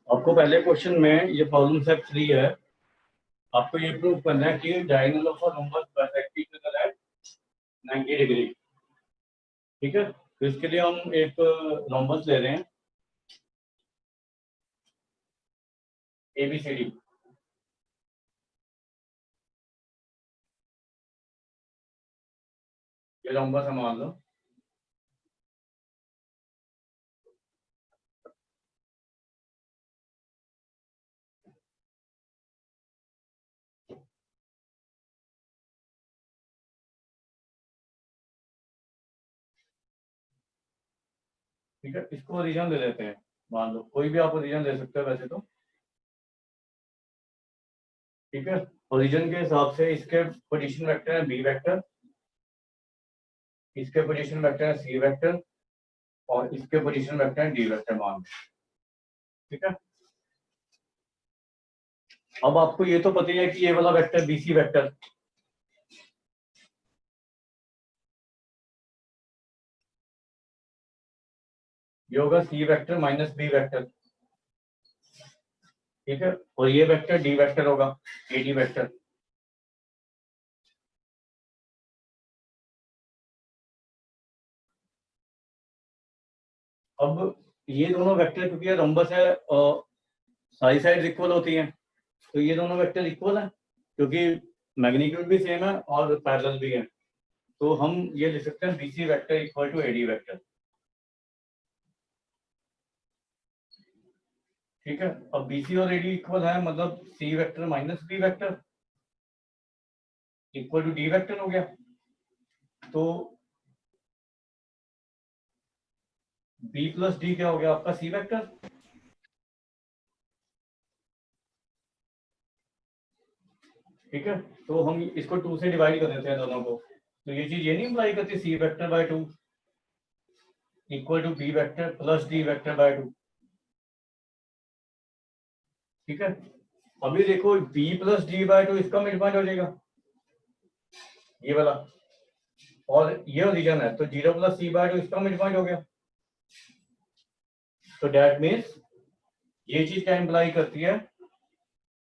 आपको पहले क्वेश्चन में ये प्रॉब्लम सेट 3 है, आपको ये प्रूव करना है कि diagonal of a rhombus bisecting at 90 degree. ठीक है, तो इसके लिए हम एक रोम्बस ले रहे हैं ABCD। ये रोम्बस है मान लो, ठीक है। इसको रीजन ले लेते हैं, मान लो कोई भी आप रीजन ले सकते हो वैसे तो। ठीक है, ओरिजिन के हिसाब से इसके पोजीशन वेक्टर है बी वेक्टर, इसके पोजीशन वेक्टर है सी वेक्टर, और इसके पोजीशन वेक्टर है डी वेक्टर मान लो। ठीक है, अब आपको ये तो पता ही है कि ये वाला वेक्टर BC वेक्टर ये होगा सी वेक्टर माइनस बी वेक्टर। ठीक है, और ये वेक्टर डी वेक्टर होगा, AD वेक्टर। अब ये दोनों वेक्टर क्योंकि ये रोम्बस है और सारी साइड इक्वल होती हैं, तो ये दोनों वेक्टर इक्वल हैं क्योंकि मैग्नीट्यूड भी सेम है और पैरेलल भी है, तो हम ये लिख सकते हैं BC vector equal to AD vector. ठीक है, अब BC और AD इक्वल है मतलब C vector minus B vector equal to D vector हो गया। तो B प्लस D क्या हो गया आपका C वेक्टर। ठीक है, तो हम इसको 2 से डिवाइड कर देते हैं दोनों को, तो ये चीज ये नहीं इम्प्लाई करती C vector by 2 equal to B vector plus D vector by 2। ठीक है, अभी देखो B प्लस D बाय 2 इसका मिड पॉइंट हो जाएगा ये वाला, और ये ओरिजिन है तो 0 प्लस C बाय 2 इसका मिड पॉइंट हो गया। तो दैट मीन्स ये चीज क्या इंप्लाई करती है,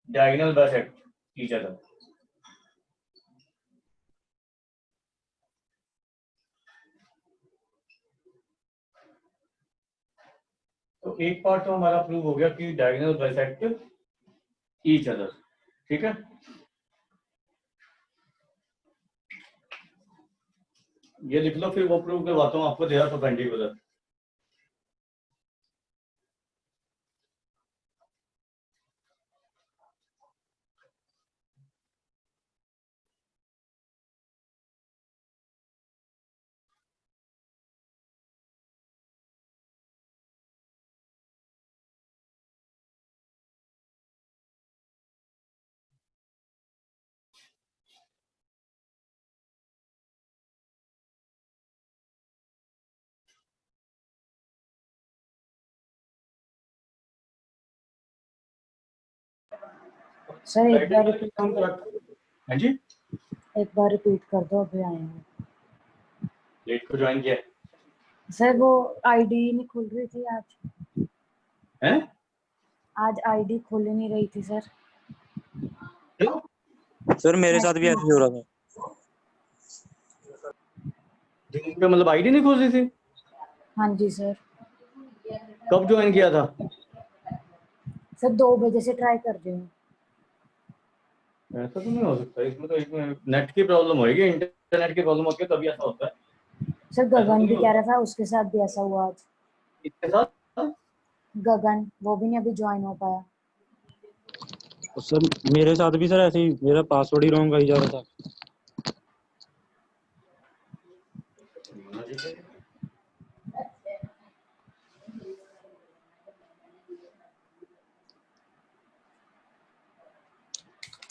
डायगोनल बाइसेक्ट ईच अदर। तो एक पार्ट तो हमारा प्रूव हो गया कि डायगोनल बाइसेक्ट ईच अदर, ठीक है। ये लिख लो, फिर वो प्रूव करवाता हूँ आपको, दे आर परपेंडिकुलर। सर एक बार रिपीट हाँ जी, एक बार रिपीट कर दो, अभी आए हैं। लेट को ज्वाइन किया सर वो आईडी नहीं खुल रही थी आज। है? आज आईडी खुल नहीं रही थी सर। क्यों? सर मेरे साथ भी ऐसे ही हो रहा था। दिन पे मतलब आईडी नहीं खोल रही थी? हाँ जी सर। कब ज्वाइन किया था? सर 2 बजे से ट्राई कर रही हूँ। ऐसा तो नहीं हो सकता, इसमें तो इसमें नेट की प्रॉब्लम होगी, इंटरनेट की प्रॉब्लम होती है तभी ऐसा होता है। सर गगन भी कह रहा था उसके साथ भी ऐसा हुआ आज। इसके साथ गगन वो भी नहीं अभी ज्वाइन हो पाया। सर मेरे साथ भी सर ऐसे ही, मेरा पासवर्ड ही रॉन्ग आई जा रहा था।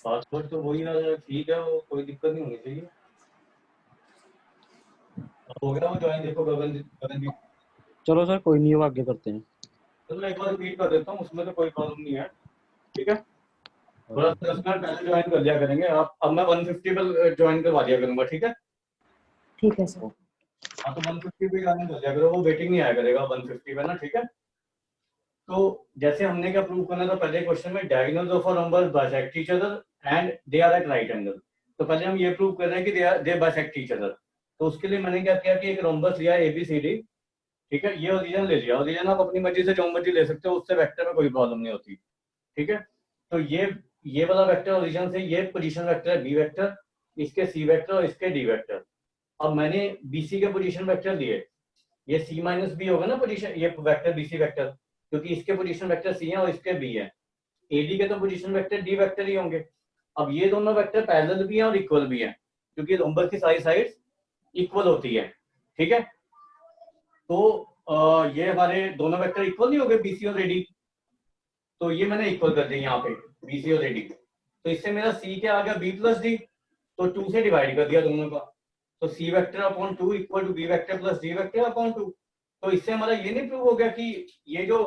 पासवर्ड तो वही ना, ठीक है, वो कोई दिक्कत नहीं होनी चाहिए। हो गया वो ज्वाइन, देखो गगन गगन भी। चलो सर कोई नहीं, वो आगे करते हैं। चलो मैं एक बार रिपीट कर देता हूँ, उसमें तो कोई प्रॉब्लम नहीं है, ठीक है। थोड़ा 10 मिनट पहले ज्वाइन कर लिया करेंगे आप। अब मैं 150 पर ज्वाइन करवा दिया करूंगा, ठीक है। ठीक है सर। हाँ तो 150 पे ज्वाइन कर दिया करो, वो वेटिंग नहीं आया करेगा 150 पे ना, ठीक है। तो जैसे हमने क्या प्रूव करना था पहले क्वेश्चन में, diagonals of a rhombus bisect each other and they are at right angle. तो पहले हम ये प्रूव कर रहे हैं कि दे बाइसेक्ट ईच अदर। तो उसके लिए मैंने क्या किया कि एक रोम्बस लिया ABCD, ठीक है। ये ओरिजिन ले लिया, ओरिजिन आप अपनी मर्जी से जो मर्जी ले सकते हो, उससे वेक्टर में कोई प्रॉब्लम नहीं होती, ठीक है। तो ये वाला वेक्टर ओरिजिन से, ये पोजीशन वेक्टर है B वेक्टर, इसके C वेक्टर और इसके D वेक्टर। अब मैंने BC के पोजीशन वेक्टर दिए, ये C माइनस बी होगा ना पोजीशन, ये वेक्टर BC वेक्टर, क्योंकि इसके पोजीशन वेक्टर C है और इसके B है। AD के तो पोजीशन वेक्टर D वेक्टर ही होंगे। अब ये दोनों वेक्टर पैरेलल भी हैं और इक्वल भी हैं, क्योंकि रोम्बस की सारी साइड्स इक्वल होती है, ठीक है। तो ये हमारे दोनों वेक्टर इक्वल नहीं हो गए, BC और AD। तो ये मैंने इक्वल कर दिया यहाँ पे, BC और AD। तो इससे मेरा C क्या आ गया, B प्लस D, तो 2 से डिवाइड कर दिया दोनों का। तो C vector upon 2 equal to B vector plus D vector upon 2। तो इससे हमारा ये नहीं प्रूव हो गया कि ये जो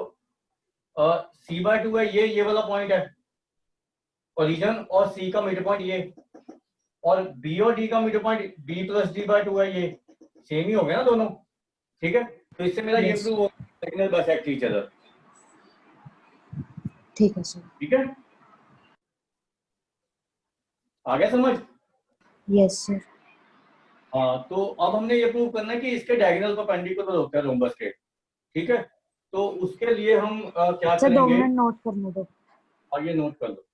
C/2 है, ये वाला पॉइंट है ओरिजिन, और C का मिड पॉइंट ये, और B और D का mid point B plus D/2 है, ये सेम ही हो गया ना दोनों, ठीक है। तो इससे मेरा ये Yes. प्रूव हो गया डायगोनल बाइसेक्ट ईच अदर, ठीक है सर। ठीक है। आ गया समझ? Yes sir. हाँ, तो अब हमने ये प्रूव करना है कि इसके डायगोनल परपेंडिकुलर होता है रोम्बस के, ठीक है। तो उसके लिए हम क्या सर 2 करेंगे, मिनट नोट करने दो। और ये नोट कर लो।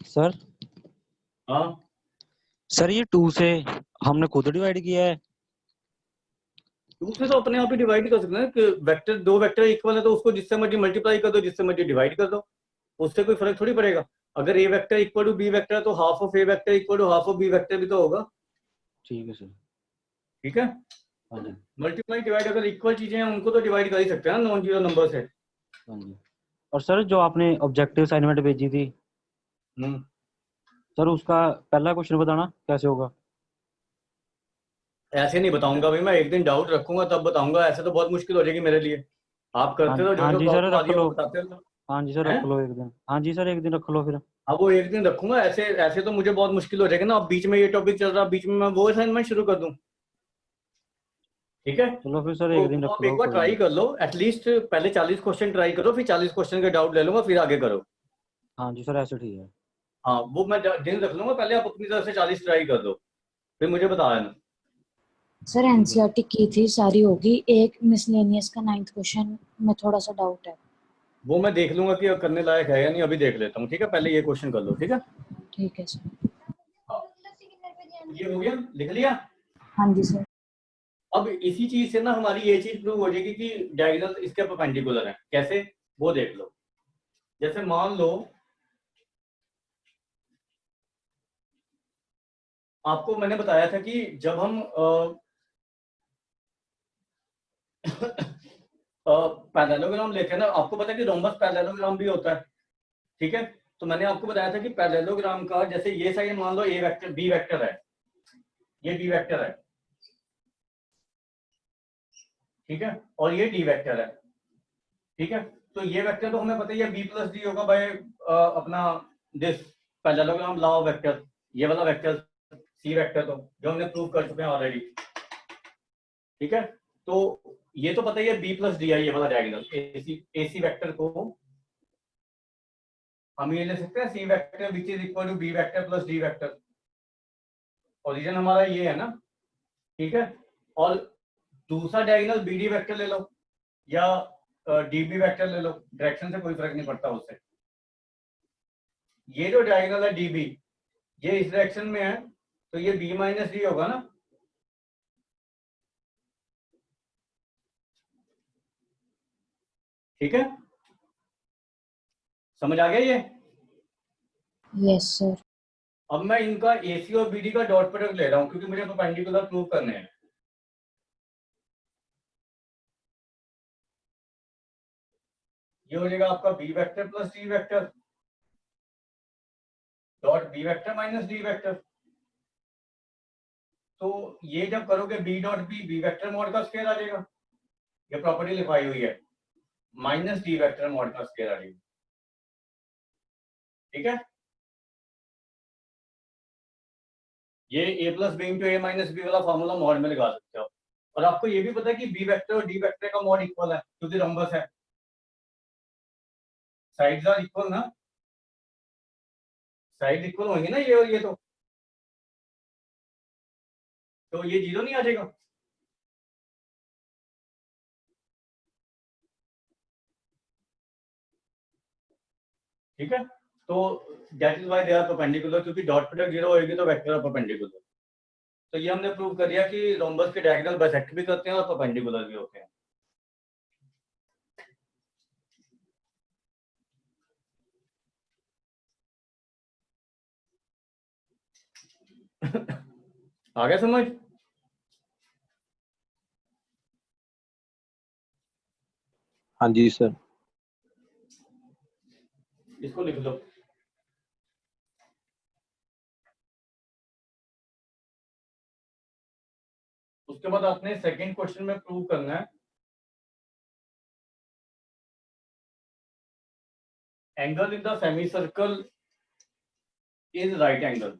सर हाँ, सर ये 2 से हमने खुद डिवाइड किया है। 2 से तो अपने आप ही डिवाइड कर सकते हैं कि वेक्टर, दो वेक्टर इक्वल है तो उसको जिससे मर्जी मल्टीप्लाई कर दो, जिससे मर्जी डिवाइड कर दो, उससे कोई फर्क थोड़ी पड़ेगा। अगर A vector equal to B vector है तो half of A vector equal to half of B vector भी तो होगा, ठीक है सर। ठीक है। हाँ जी। मल्टीप्लाई डिवाइड अगर इक्वल चीजें हैं उनको तो डिवाइड कर ही सकते हैं ना नॉन जीरो नंबर से। हाँ जी। और सर जो आपने ऑब्जेक्टिव असाइनमेंट भेजी थी, सर उसका पहला क्वेश्चन बताना कैसे होगा। ऐसे नहीं बताऊंगा भाई, मैं एक दिन डाउट रखूंगा तब बताऊंगा, ऐसे तो बहुत मुश्किल हो जाएगी मेरे लिए। आप हाँ करते हो जो हाँ जो जी सर प्रॉब्लम आ रख रही है लो। वो बताते हो। हाँ जी सर हैं? रख लो एक दिन, हाँ जी सर एक दिन रख लो फिर। अब वो एक दिन रखूंगा, ऐसे ऐसे तो मुझे बहुत मुश्किल हो जाएगा ना, अब बीच में ये टॉपिक चल रहा, बीच में मैं वो असाइनमेंट शुरू कर दूं। ठीक है, चलो फिर सर तो एक दिन वो रख आप एक लो, बार कोई ट्राई नहीं। कर लो एटलीस्ट, पहले 40 क्वेश्चन ट्राई करो, फिर 40 क्वेश्चन के डाउट ले लूंगा, फिर आगे करो। हाँ जी सर ऐसे ठीक है। हाँ वो मैं दिन रख लूंगा, पहले आप अपनी तरफ से 40 ट्राई कर दो, फिर मुझे बता देना। सर ठीक है। एनसीईआरटी की थी सारी होगी, एक मिसलेनियस का 9th क्वेश्चन में थोड़ा सा डाउट है। वो मैं देख लूंगा कि करने लायक है या नहीं, अभी देख लेता हूँ। ठीक है, पहले ये क्वेश्चन कर लो। ठीक है, ठीक है सर। हाँ, ये हो गया, लिख लिया। हाँ जी सर। अब इसी चीज से ना हमारी ये चीज प्रूव हो जाएगी कि डायगोनल इसके परपेंडिकुलर है। कैसे, वो देख लो। जैसे मान लो आपको मैंने बताया था कि जब हम पैरेललोग्राम लेते हैं ना, आपको पता है कि रोम्बस पैरेललोग्राम भी होता है। ठीक है, तो मैंने आपको बताया था कि पैरेललोग्राम का जैसे ये साइड मान लो ए वेक्टर बी वेक्टर है, ये बी वेक्टर है। ठीक है, और ये डी वेक्टर है। ठीक है, तो ये वेक्टर तो हमें पता ही है बी प्लस डी होगा बाय अपना this parallelogram law of vector, ये वाला वेक्टर सी वेक्टर, तो जो हमने प्रूव कर चुके हैं ऑलरेडी। ठीक है, तो ये तो पता ही है बी प्लस डी है, ये वाला डायगोनल एसी वेक्टर को हम ये ले सकते हैं C vector which is equal to B vector plus D vector. Origin हमारा ये है ना। ठीक है, और दूसरा डायगोनल बी डी वेक्टर ले लो या डी बी वेक्टर ले लो, डायरेक्शन से कोई फर्क नहीं पड़ता उससे। ये जो डायगोनल है डी बी, ये इस डायरेक्शन में है, तो ये बी माइनस डी होगा ना। ठीक है, समझ आ गया ये। Yes sir. अब मैं इनका एसी और बीडी का डॉट प्रोडक्ट ले रहा हूं क्योंकि मुझे परपेंडिकुलर प्रूव करने हैं। ये हो जाएगा आपका B vector plus D vector dot B vector minus D vector. तो ये जब करोगे B dot B vector mod का स्क्वायर आ जाएगा, ये प्रॉपर्टी लिखाई हुई है, माइनस डी वेक्टर मॉड का स्क्वायर आ जाएगा। ठीक है, ये A plus B into A minus B वाला फॉर्मूला मॉड में लगा सकते हो। और आपको ये भी पता है कि बी वेक्टर और डी वेक्टर का मॉड इक्वल है क्योंकि रंबस है, साइड्स आर इक्वल ना, साइड इक्वल होंगी ना ये और ये, तो ये जीरो नहीं आ जाएगा। ठीक है, तो that is why they are perpendicular, क्योंकि डॉट प्रोडक्ट जीरो होगी तो वेक्टर आर परपेंडिकुलर। तो ये हमने प्रूव कर दिया कि रोम्बस के डायगोनल बाइसेक्ट भी करते हैं और परपेंडिकुलर भी होते हैं। आ गया समझ। हाँ जी सर। इसको लिख लो। उसके बाद आपने सेकंड क्वेश्चन में प्रूव करना है angle in the semi circle is right angle.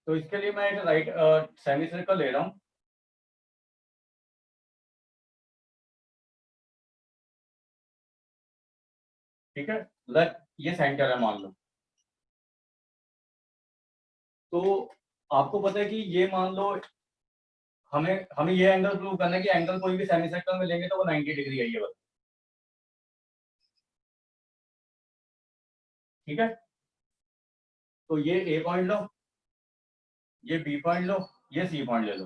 तो इसके लिए मैं एक राइट सेमी सर्कल ले रहा हूं। ठीक है, ये सेंटर है मान लो। तो आपको पता है कि ये मान लो हमें हमें ये एंगल प्रूव करना है कि एंगल कोई भी सेमी सर्कल में लेंगे तो वो 90 डिग्री है ये वाला। ठीक है, तो ये ए पॉइंट लो, ये बी पॉइंट लो, ये सी पॉइंट ले लो।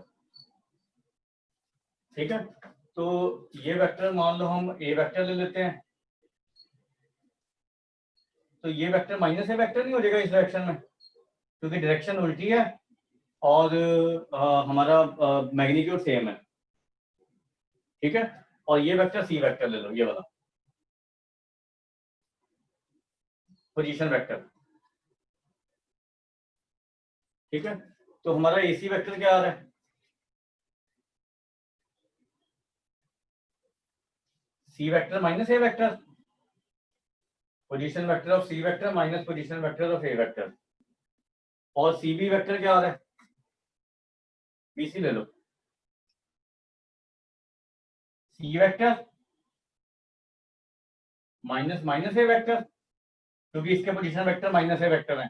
ठीक है, तो ये वेक्टर मान लो हम ए वेक्टर ले लेते हैं। तो ये वेक्टर माइनस ए वेक्टर नहीं हो जाएगा इस डायरेक्शन में, क्योंकि डायरेक्शन उल्टी है और हमारा मैग्नीट्यूड सेम है, ठीक है। और ये वेक्टर सी वेक्टर ले लो, ये वाला पोजीशन वेक्टर, ठीक है। तो हमारा एसी वेक्टर क्या आ रहा है, C vector minus A vector, position vector of C vector minus position vector of A vector. और सी बी वेक्टर क्या आ रहा है, बीसी ले लो, सी vector minus minus A vector, क्योंकि इसके position vector minus A vector है,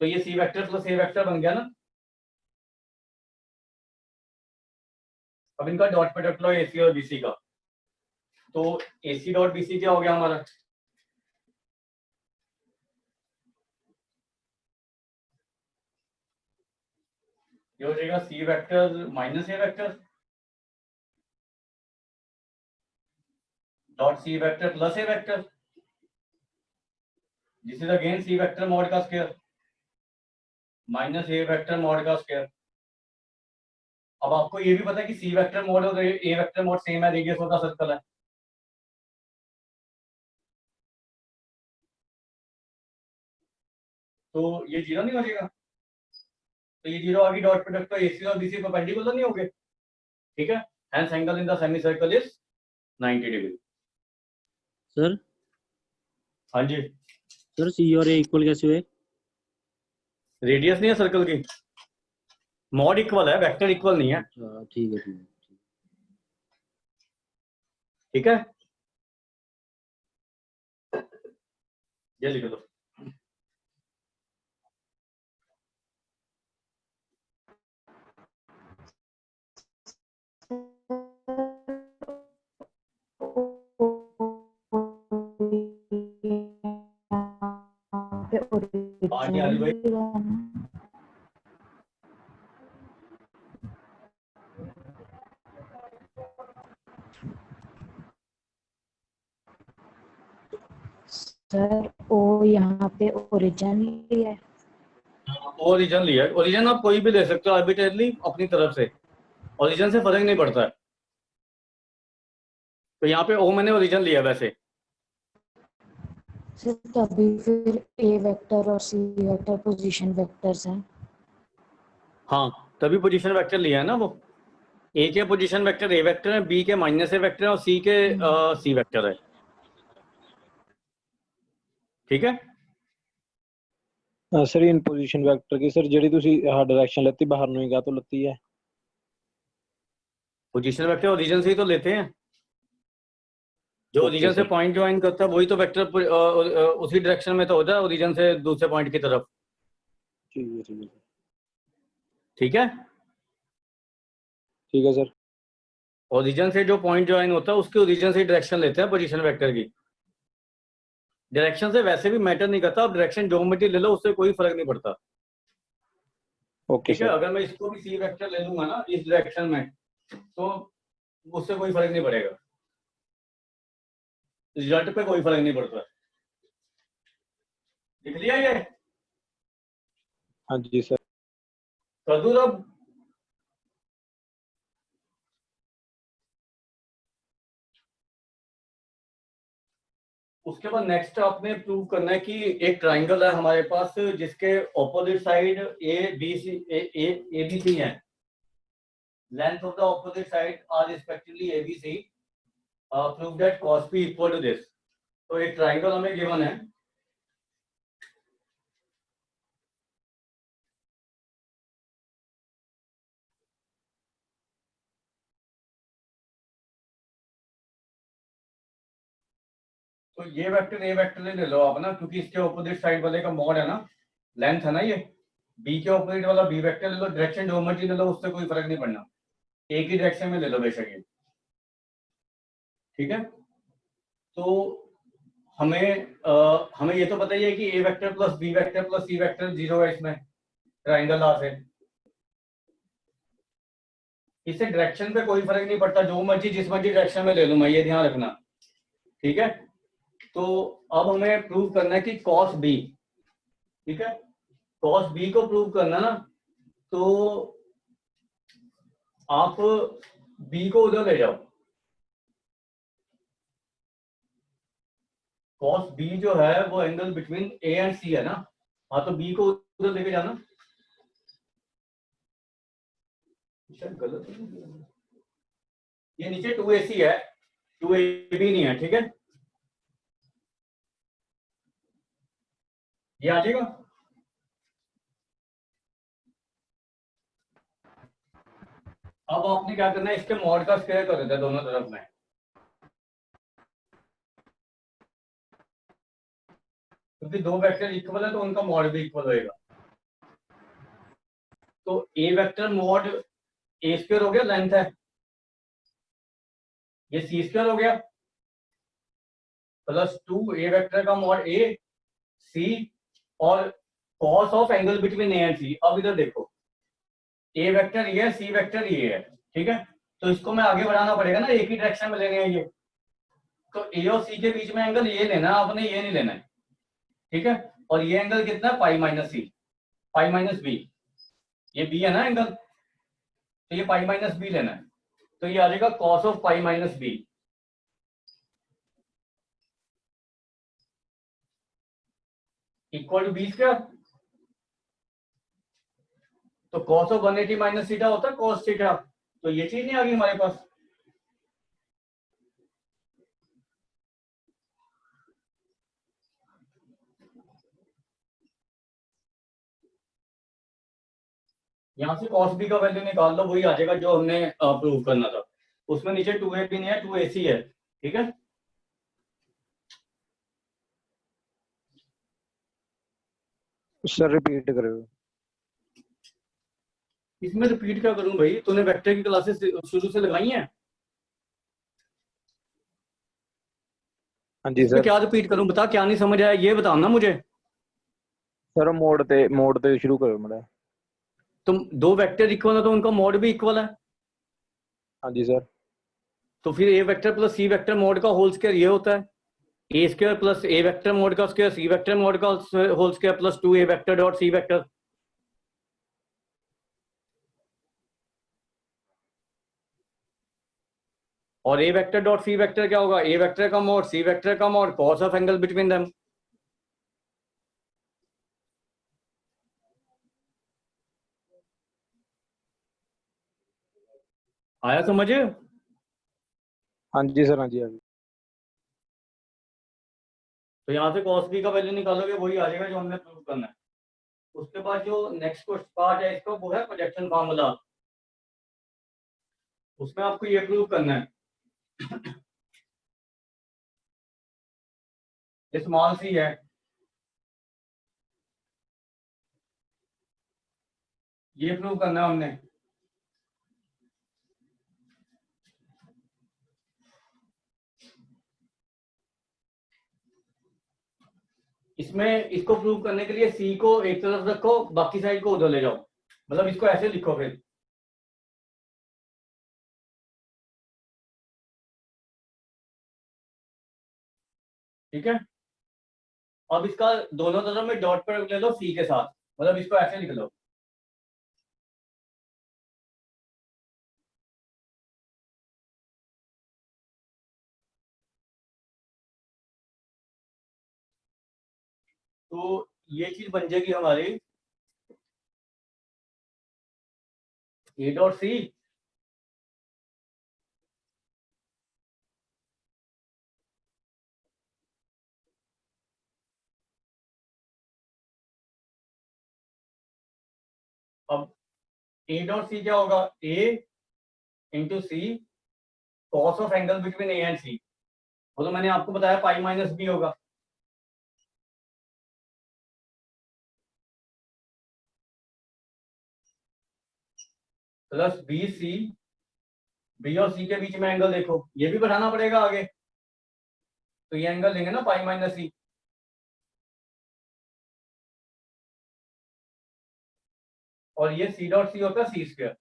तो ये सी वेक्टर प्लस ए वेक्टर बन गया ना। अब इनका डॉट प्रोडक्ट लो एसी और बीसी का, तो एसी डॉट बीसी क्या हो गया हमारा, ये हो जाएगा C vector minus A vector dot C vector plus A vector, this is again C vector mod का square minus A vector mod का स्क्वायर। अब आपको ये भी पता है कि सी वेक्टर मॉड और ए वेक्टर मॉड सेम है, रेडियस होता सर्कल है, तो ये जीरो नहीं हो जाएगा, तो ये जीरो आ गई, डॉट प्रोडक्ट तो एसी और बीसी परपेंडिकुलर नहीं होंगे, ठीक है। Hence angle in the semi circle is 90 degree. Sir हाँ जी, सर सी और ए इक्वल कैसे हुए? रेडियस नहीं है सर्कल की, मॉड इक्वल है, वेक्टर इक्वल नहीं है, अच्छा ठीक है ठीक है। ठीक है। ये लिख दो, हाँ जी आदिल भाई। सर ओ यहाँ पे ओरिजिन लिया है, ओरिजिन लिया है, ओरिजिन आप कोई भी ले सकते हो आर्बिट्रेरली अपनी तरफ से, ओरिजिन से फर्क नहीं पड़ता है, तो यहाँ पे ओ मैंने ओरिजिन लिया वैसे। सर तभी फिर ए वेक्टर और सी वेक्टर पोजीशन वेक्टर्स हैं। हाँ तभी पोजीशन वेक्टर लिया है ना वो, ए के पोजीशन वेक्टर ए वेक्टर है, बी के माइनस ए वेक्टर है और सी के सी वेक्टर है, ठीक है। ਸਰ ਇਨ ਪੋਜੀਸ਼ਨ ਵੈਕਟਰ ਕੀ ਸਰ ਜਿਹੜੀ ਤੁਸੀਂ ਆਹ ਡਾਇਰੈਕਸ਼ਨ ਲੈਤੀ ਬਾਹਰ ਨੂੰ ਹੀ ਗਾ ਤੋਂ ਲੱਤੀ ਹੈ पोजीशन वेक्टर ओरिजिन से ही तो लेते हैं, जो Okay, ओरिजिन से sir. पॉइंट ज्वाइन करता है वही तो वेक्टर उसी डायरेक्शन में तो होता है ओरिजिन से दूसरे पॉइंट की तरफ, ਠੀਕ ਹੈ ठीक है। ਸਰ ओरिजिन से जो पॉइंट ज्वाइन होता है उसके ओरिजिन से डायरेक्शन लेते हैं पोजीशन वेक्टर की, डायरेक्शन से वैसे भी मैटर नहीं करता, अब डायरेक्शन ज्योमेट्री ले लो उससे कोई फर्क नहीं पड़ता, ਓਕੇ ठीक है। ਸਰ अगर मैं इसको भी सी वेक्टर ले लूंगा ना इस डायरेक्शन में, तो उससे कोई फर्क नहीं पड़ेगा, रिजल्ट पे कोई फर्क नहीं पड़ता, लिख लिया ये, ਹਾਂਜੀ ਸਰ कर दूं अब। उसके बाद नेक्स्ट आपने प्रूव करना है कि एक ट्राइंगल है हमारे पास जिसके opposite side A B C है, length of the opposite side are respectively A B C, prove that cos p equal to this. तो एक ट्राइंगल हमें गिवन है, तो ये वेक्टर ए वेक्टर ले लो आप ना, क्योंकि इसके ऑपोजिट साइड वाले का मॉड है ना, लेंथ है ना ये, बी के ऑपोजिट वाला बी वेक्टर ले लो, डायरेक्शन ज्योमेट्री ले लो, उससे कोई फर्क नहीं पड़ना, एक ही डायरेक्शन में ले लो बेशक ये, ठीक है। तो हमें ये तो पता ही है कि A vector plus B vector plus C vector zero है इसमें ट्राइंगल आर से, इससे डायरेक्शन पे कोई फर्क नहीं पड़ता, जो मर्जी जिस मर्जी डायरेक्शन में ले लूं मैं, ये ध्यान रखना, ठीक है। तो अब हमें प्रूव करना है कि cos b, ठीक है, cos b को प्रूव करना ना, तो आप b को उधर ले जाओ। cos b जो है वो angle between a and c है ना, हाँ, तो b को उधर लेके जाना। गलत है, ये नीचे 2ac है, 2ab नहीं है, ठीक है, ये आ जाएगा। अब आपने क्या करना है, इसके मॉड का स्क्वायर कर देता है दोनों तरफ में, क्योंकि दो वेक्टर इक्वल है तो उनका मॉड भी इक्वल होएगा। तो A vector mod A square हो गया, लेंथ है, ये सी स्क्वायर हो गया, प्लस 2 ए वेक्टर का मॉड ए सी, और cos of angle between A and C. अब इधर देखो, ए वेक्टर ये है, सी वेक्टर ये है, ठीक है, तो इसको मैं आगे बढ़ाना पड़ेगा ना, एक ही डायरेक्शन में लेने हैं ये, तो ए और सी के बीच में एंगल ये लेना है आपने, ये नहीं लेना है, ठीक है, और ये एंगल कितना है, पाई माइनस सी, पाई माइनस बी, ये बी है ना एंगल, तो ये पाई माइनस बी लेना है, तो ये आ जाएगा cos of pi minus B equal to B square. तो कॉस ऑफ 180 माइनस थीटा होता है कॉस थीटा, तो ये चीज नहीं आ गई हमारे पास। यहां से cos b का वैल्यू निकाल लो, वही आ जाएगा जो हमने प्रूव करना था, उसमें नीचे 2ab नहीं है, 2ac है, ठीक है। सर रिपीट करो। इसमें रिपीट क्या करूं भाई, तूने वेक्टर की क्लासेस शुरू से लगाई हैं, हाँ जी इसमें सर। क्या रिपीट करूं, बता, क्या नहीं समझ आया ये बताओ ना मुझे। सर मोड ते शुरू करो मड़ा। तुम दो वेक्टर इक्वल है तो उनका मॉड भी इक्वल है, हाँ जी सर। तो फिर ए vector plus C vector mod का होल स्क्वायर ये होता है, ए square plus A vector mod का स्क्वायर सी वेक्टर मॉड का whole square plus 2 A vector dot C vector. और ए वेक्टर डॉट सी वेक्टर क्या होगा, ए वेक्टर का मॉड सी वेक्टर का mod cos of angle between them. आया समझ। हाँ जी सर। हाँ जी हाँ जी। तो यहाँ से cos b का वैल्यू निकालोगे, वही आ जाएगा जो हमने प्रूव करना है। उसके बाद जो नेक्स्ट पार्ट है इसका, वो है प्रोजेक्शन फार्मूला, उसमें आपको ये प्रूव करना है, ये स्मॉल सी है, ये प्रूव करना है हमने। इसमें इसको प्रूव करने के लिए सी को एक तरफ रखो, बाकी साइड को उधर ले जाओ, मतलब इसको ऐसे लिखो फिर, ठीक है। अब इसका दोनों तरफ में डॉट प्रोडक्ट ले लो सी के साथ, मतलब इसको ऐसे लिख लो, तो ये चीज बन जाएगी हमारी ए डॉट सी अब ए डॉट सी क्या होगा, A into C cos of angle between A and C, वो तो मैंने आपको बताया पाई माइनस बी होगा, प्लस बी सी, बी और सी के बीच में एंगल देखो, ये भी बढ़ाना पड़ेगा आगे, तो ये एंगल लेंगे ना पाई माइनस सी, और ये सी डॉट सी होता है सी स्क्वायर,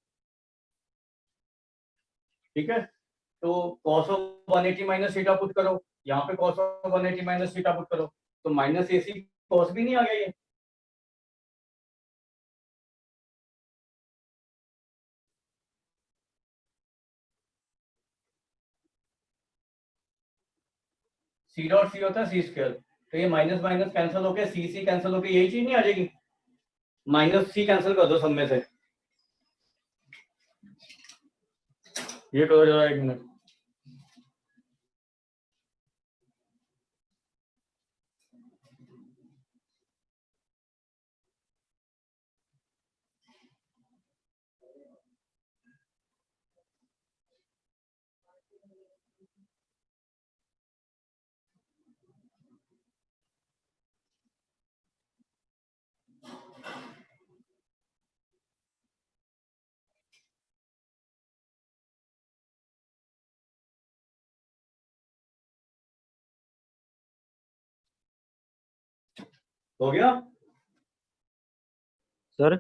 ठीक है। तो cos of 180 minus theta put करो, यहाँ पे cos of 180 minus theta put करो तो माइनस AC cos भी नहीं आ गया ये। सी डॉट सी होता है सी स्क्वायर, तो ये माइनस माइनस कैंसिल होके सी सी कैंसिल होके यही चीज नहीं आ जाएगी, माइनस सी कैंसिल कर दो सब में से। ये करो जरा 1 मिनट। हो गया? सर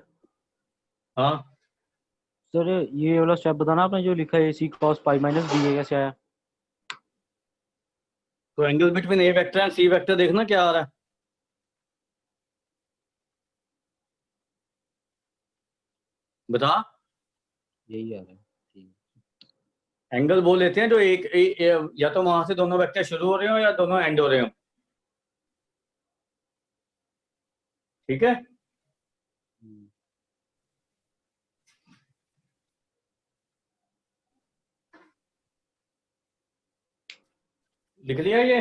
हाँ सर ये वाला स्टेप बताना आपने जो लिखा है AC cos pi minus B, ये कैसे आया? तो angle between A vector and C vector देखना क्या आ रहा है। बता। यही आ रहा है। एंगल वो लेते हैं जो या तो वहां से दोनों वेक्टर शुरू हो रहे हो या दोनों एंड हो रहे हो, ठीक है। लिख लिया ये?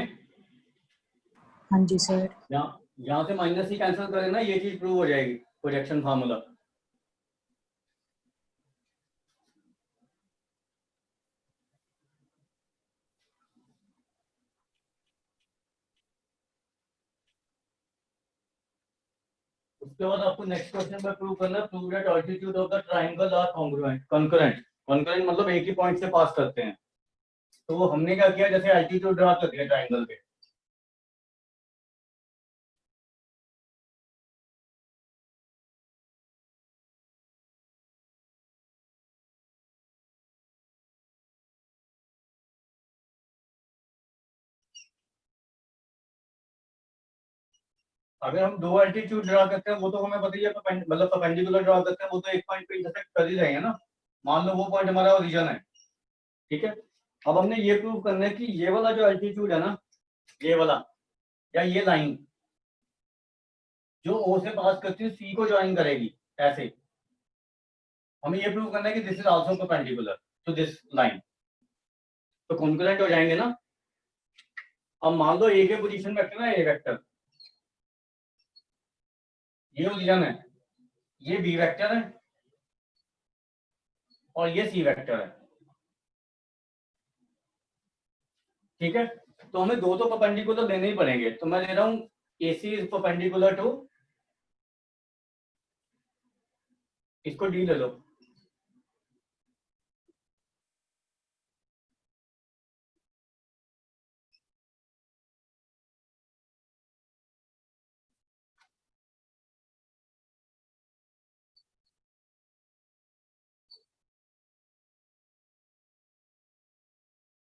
हाँ जी सर। यहाँ से माइनस ही कैंसिल करें ना, ये चीज प्रूव हो जाएगी, प्रोजेक्शन फार्मूला। उसके बाद आपको नेक्स्ट क्वेश्चन में प्रूव करना है, prove that altitude of the triangle are congruent. Concurrent, concurrent मतलब एक ही पॉइंट से पास करते हैं। तो वो हमने क्या किया, जैसे अल्टीट्यूड ड्रा कर दिया ट्रायंगल पे, अगर हम दो एल्टीट्यूड ड्रा करते हैं वो तो हमें पता ही है, मतलब परपेंडिकुलर ड्रा करते हैं वो तो एक पॉइंट पे इंटरसेक्ट कर ही रहेंगे ना। मान लो वो पॉइंट हमारा ओरिजिन है, ठीक है। अब हमने ये प्रूव करना है कि ये वाला जो एल्टीट्यूड है ना, ये वाला या ये लाइन जो ओ से पास करती है सी को ज्वाइन करेगी ऐसे, हमें ये प्रूव करना है कि this is also perpendicular to this line, तो कॉन्करेंट हो जाएंगे ना। अब मान लो ए के पोजीशन वेक्टर है, ए वेक्टर, ये ओरिजिन है, ये बी वेक्टर है और ये सी वेक्टर है, ठीक है। तो हमें दो तो परपेंडिकुलर लेने ही पड़ेंगे, तो मैं ले रहा हूं AC इज परपेंडिकुलर टू, इसको डी ले लो,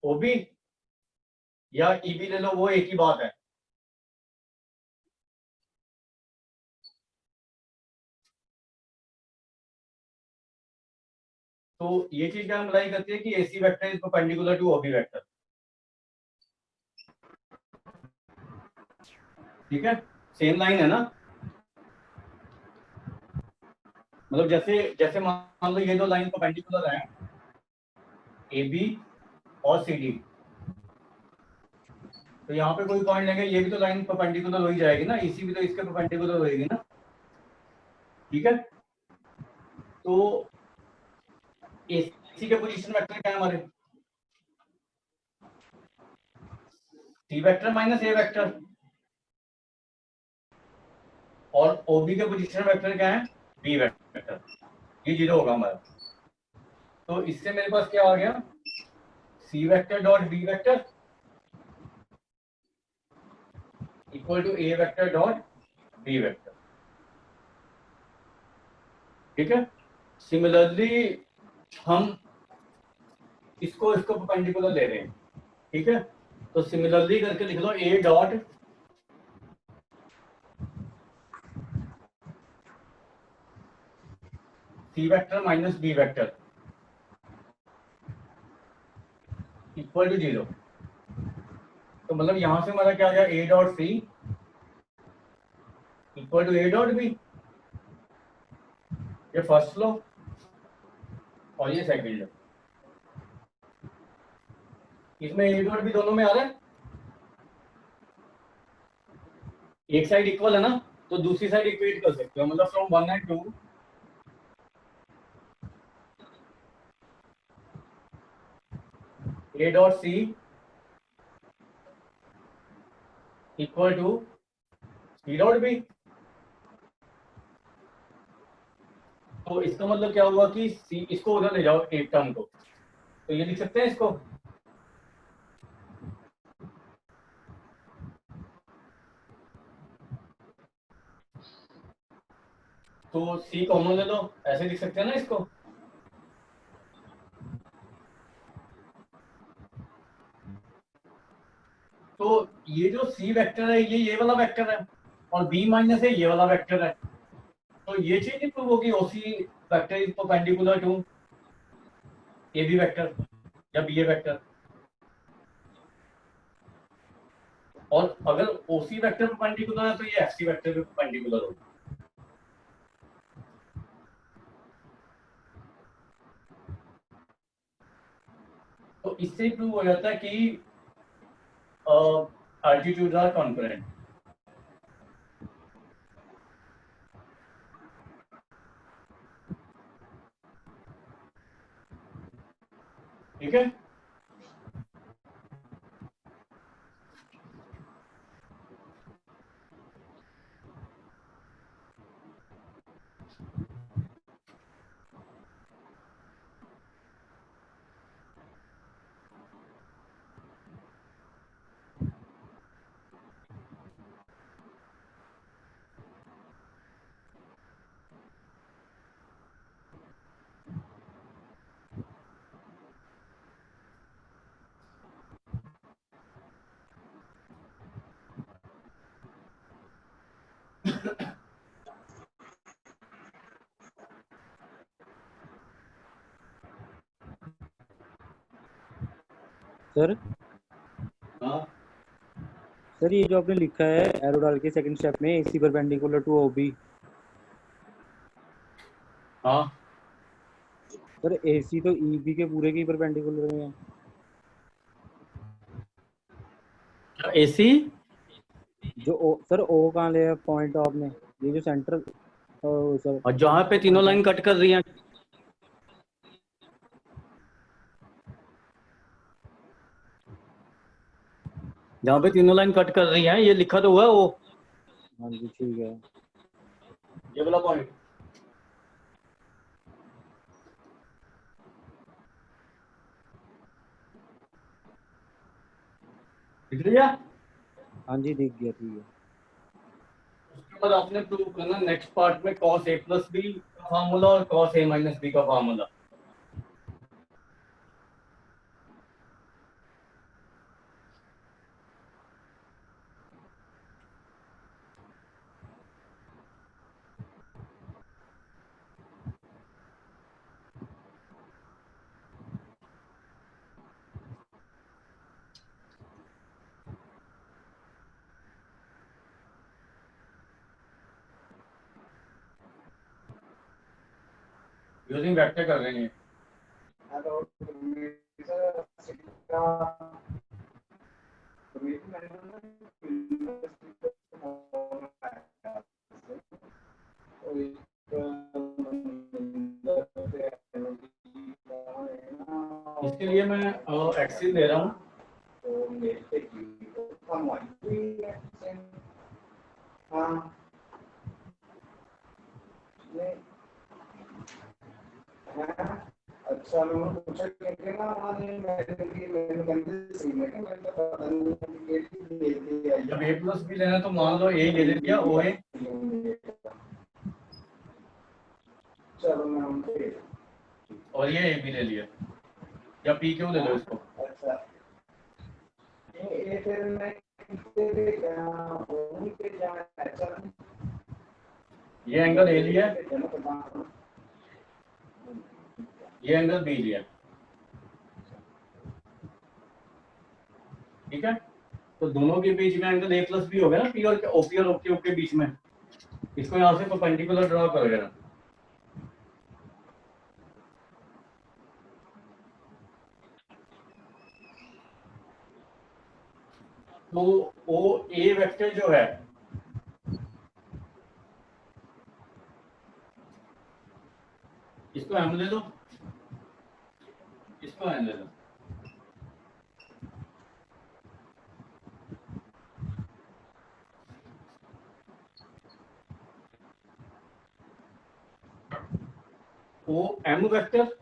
OB या EB ले लो, वो एक ही बात है। तो ये चीज क्या अप्लाई करती है कि AC vector is perpendicular to OB vector, ठीक है। सेम लाइन है ना, मतलब जैसे जैसे मान लो ये दो लाइन परपेंडिकुलर है, AB और CD, तो यहाँ पे कोई पॉइंट लेंगे, ये भी तो लाइन परपेंडिकुलर हो ही जाएगी ना, EC भी तो इसके परपेंडिकुलर होएगी ना, ठीक है। तो AC के पोजीशन वेक्टर क्या है हमारे, C vector minus A vector, और OB के पोजीशन वेक्टर क्या है, B वेक्टर, ये 0 होगा हमारा। तो इससे मेरे पास क्या आ गया, C vector dot B vector equal to A vector dot B vector, ठीक है। सिमिलरली हम इसको परपेंडिकुलर ले रहे हैं, ठीक है। तो सिमिलरली करके लिख लो A dot C vector minus B vector equal to 0। तो मतलब यहां से हमारा क्या आ गया, A dot C equal to A dot B, ये फर्स्ट लो और ये सेकंड लो। इसमें ए डॉट बी दोनों में आ रहा है, एक साइड इक्वल है ना, तो दूसरी साइड इक्वेट कर सकते हो, मतलब from 1 and 2 A dot C equal to C dot B. तो इसका मतलब क्या हुआ कि सी, इसको उधर ले जाओ एक टर्म को, तो ये लिख सकते हैं इसको, तो सी कॉमन ले लो, ऐसे लिख सकते हैं ना इसको। तो ये जो सी वेक्टर है ये वाला वेक्टर है, और बी माइनस है ये वाला वेक्टर है, तो ये चीज नहीं प्रूव होगी OC vector is perpendicular to A B vector या बी ए वेक्टर। और अगर ओसी वेक्टर परपेंडिकुलर है तो ये एफ सी वेक्टर भी परपेंडिकुलर होगा। तो इससे प्रूव हो जाता है कि altitudes are concurrent। ठीक है, सर हाँ सर ये जो आपने लिखा है एरो डाल के सेकंड स्टेप में एसी परपेंडिकुलर टू ओबी, हाँ, सर एसी तो ईबी के पूरे की परपेंडिकुलर में है। क्या एसी, जो ओ सर ओ कहाँ ले पॉइंट आपने, ये जो सेंटर सर और जहां पे तीनों लाइन कट कर रही हैं, जहां पे तीनों लाइन कट कर रही हैं ये लिखा तो हुआ है वो, हाँ जी ठीक है। ये वाला पॉइंट। लिख लिया। हाँ जी दिख गया, ठीक है। उसके बाद आपने प्रूव करना नेक्स्ट पार्ट में cos a प्लस बी का फार्मूला और cos a माइनस बी का फार्मूला। यूजिंग वेक्टर कर रहे हैं। इसके लिए मैं एक्सेल दे रहा हूँ। अच्छा मैं पूछा कि ना मैंने पता नहीं जब a प्लस बी लेना तो मान लो a ले लिया ओ ए, चलो मैं और ये a भी ले लिया, या p क्यों ले लो इसको। अच्छा फिर मैं उनके जाए अच्छा ये एंगल ए लिया, ये एंगल बी लिया, ठीक है। तो दोनों के बीच में एंगल ए प्लस बी हो गया ना, पी और ओपी और ओक्यू के बीच में। इसको यहाँ से परपेंडिकुलर ड्रॉ कर देना। तो ओ ए वेक्टर जो है इसको एम ले लो, इसको एन ले लो। O M vector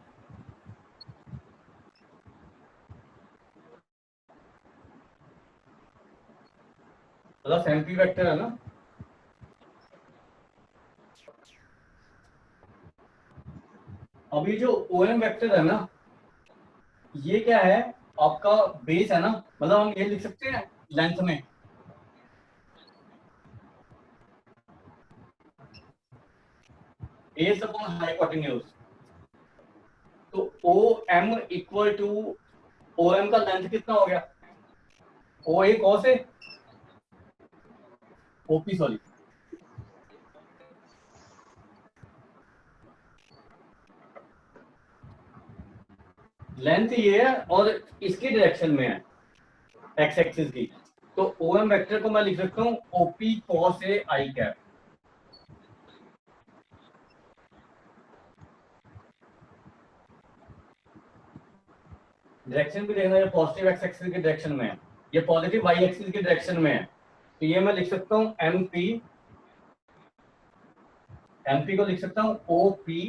plus M P vector है ना, अभी जो ओ एम वेक्टर है ना, ये क्या है आपका बेस है ना, मतलब हम ये लिख सकते हैं लेंथ में, बेस अपॉन हाइपोटेन्यूज। तो O M equal to O M का लेंथ कितना हो गया, O A cos A, OP sorry, length ये है और इसकी डायरेक्शन में है एक्स एक्सिस की। तो ओ एम वेक्टर को मैं लिख सकता हूँ OP cos A I cap. Direction भी देखना, ये पॉजिटिव एक्स एक्सिस की डायरेक्शन में है, ये पॉजिटिव वाई एक्सिस की डायरेक्शन में है। तो ये मैं लिख सकता हूँ एम पी को लिख सकता हूँ ओ पी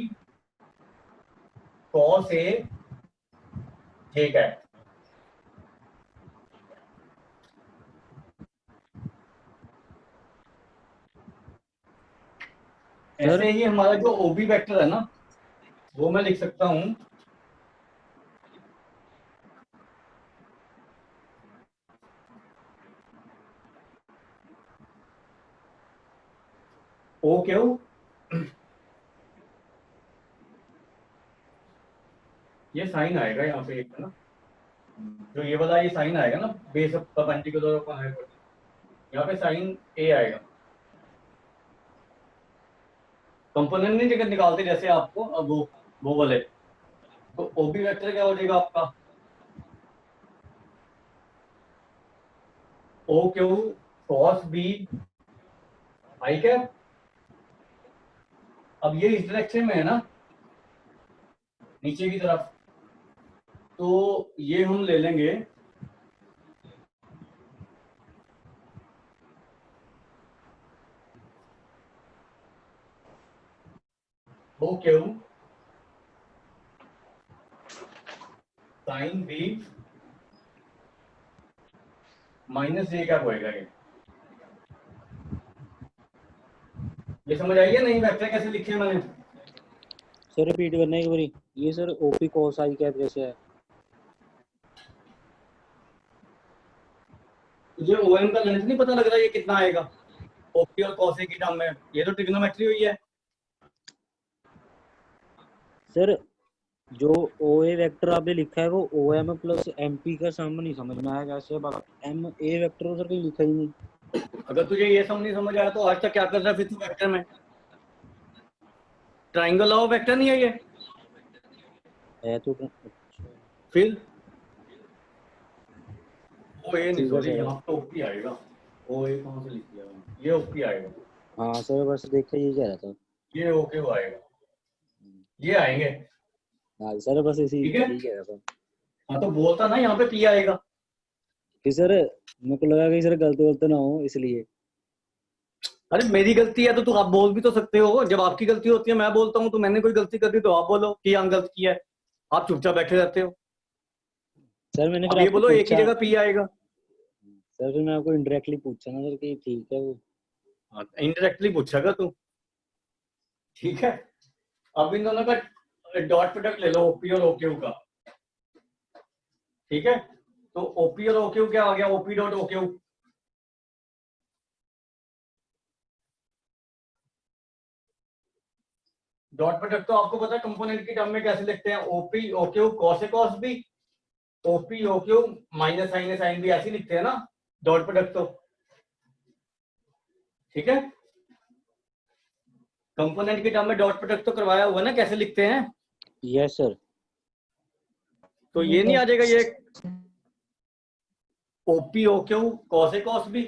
कॉस ए ठीक है। ऐसे ही हमारा जो ओबी वेक्टर है ना, वो मैं लिख सकता हूं ओ क्यू, ये साइन आएगा यहाँ पे एक है ना, जो ये वाला ये साइन आएगा ना, base of perpendicular of hypotenuse, यहाँ पे साइन ए आएगा। कंपोनेंट नहीं जगह निकालते जैसे आपको, अब वो वाले, तो ओबी वेक्टर क्या हो जाएगा आपका O Q cos B I cap. अब ये इस डायरेक्शन में है ना, नीचे की तरफ, तो ये हम ले लेंगे O Q sine B minus J क्या होएगा ये समझ आई है नहीं, वेक्टर कैसे लिखे हैं मैंने। सर रिपीट करना एक बारी, ये सर ओपी कॉस आई कैप कैसे है? तुझे ओएम का लेंथ नहीं पता लग रहा है ये कितना आएगा ओपी और कॉस की टर्म में, ये तो ट्रिग्नोमेट्री हुई है। सर जो ओ ए वेक्टर आपने लिखा है वो O M plus M P का सम नहीं समझ में आया कैसे, एम ए वेक्टर सर कहीं लिखा ही नहीं। अगर तुझे ये सम नहीं समझ आया तो आज तक क्या कर रहा है फिर तू वेक्टर में, ट्राइंगल ऑफ वेक्टर नहीं है ये है तो फिर ओ ए नहीं, ठीक है सॉरी सर। यहाँ पे ओपी आएगा, ओ ए कहाँ से लिख दिया मैंने? ये ओपी आएगा, हाँ सर बस देखा ये कह रहा था। ये ओके वो आएगा, ये आएंगे। हाँ सर बस इसी ठीक है? यही कह रहा था। हाँ तो बोलता ना यहाँ पे पी आएगा। कि सर मेरे को लगा कि सर गलत ना हो इसलिए। अरे मेरी गलती है तो आप बोल भी तो सकते हो, जब आपकी गलती होती है मैं बोलता हूँ, तो मैंने कोई गलती कर दी तो आप बोलो कि यहाँ गलत किया है, आप चुपचाप बैठे रहते हो। सर मैंने अब फिर ये आपको बोलो एक ही पूछा, जगह पी आएगा। सर फिर मैं आपको इनडायरेक्टली पूछा ना सर कि ठीक है वो। इनडायरेक्टली पूछेगा तू, ठीक है। अब इन दोनों का डॉट प्रोडक्ट ले लो ओपी और ओक्यू का, ठीक है। तो ओपी और ओक्यू क्या आ गया, OP dot OQ. Dot product तो आपको पता है कंपोनेंट की टर्म में कैसे लिखते हैं, OP OQ cos A cos B, OP OQ minus sine A sine B, ऐसे लिखते हैं ना डॉट प्रोडक्ट तो। ठीक है, कंपोनेंट की टर्म में डॉट प्रोडक्ट तो करवाया हुआ ना, कैसे लिखते हैं। Yes sir. तो ये नहीं आ जाएगा ये OP OQ cos A cos B.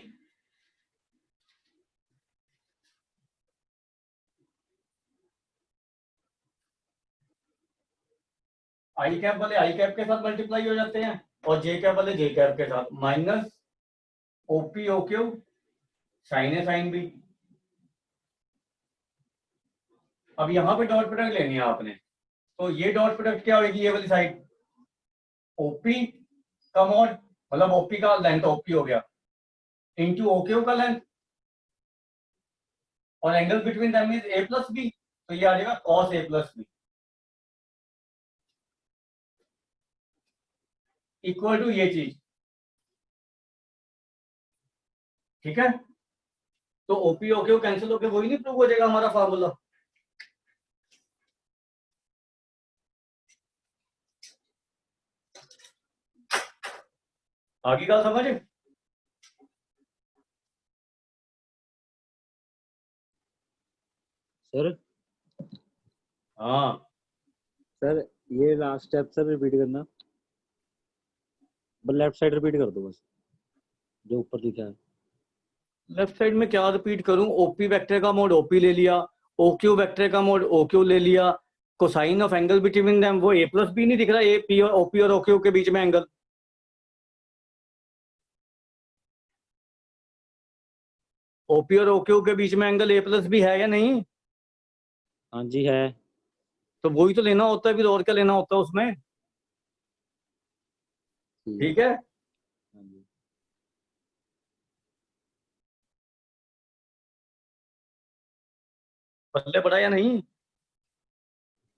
I cap वाले आई कैप के साथ मल्टीप्लाई हो जाते हैं और जे कैप वाले जे कैप के साथ, minus OP OQ sign A sine B. अब यहां पे डॉट प्रोडक्ट लेनी है आपने, तो ये डॉट प्रोडक्ट क्या होगी, ये वाली साइड ओपी का मॉड, मतलब ओपी का लेंथ ओपी हो गया इंटू ओक्यू का लेंथ, और angle between them is A plus B, तो ये आ जाएगा cos A plus B equal to ये चीज। ठीक है, तो ओपी ओक्यू कैंसिल होकर वही नहीं प्रूव हो जाएगा हमारा फार्मूला। आगे का समझ। सर हाँ, सर ये लास्ट स्टेप सर रिपीट करना, बस लेफ्ट साइड रिपीट कर दो बस, जो ऊपर लिखा है। लेफ्ट साइड में क्या रिपीट करूं, ओपी वेक्टर का मोड ओपी ले लिया, ओक्यू वेक्टर का मोड ओक्यू ले लिया, cosine of angle between them वो ए प्लस बी नहीं दिख रहा, ए पी और ओपी और ओक्यू के बीच में एंगल, ओपी और ओक्यू के बीच में एंगल ए प्लस बी है या नहीं। हाँ जी है। तो वही तो लेना होता है, फिर और क्या लेना होता है उसमें। ठीक है, हाँ जी। पल्ले पड़ा या नहीं।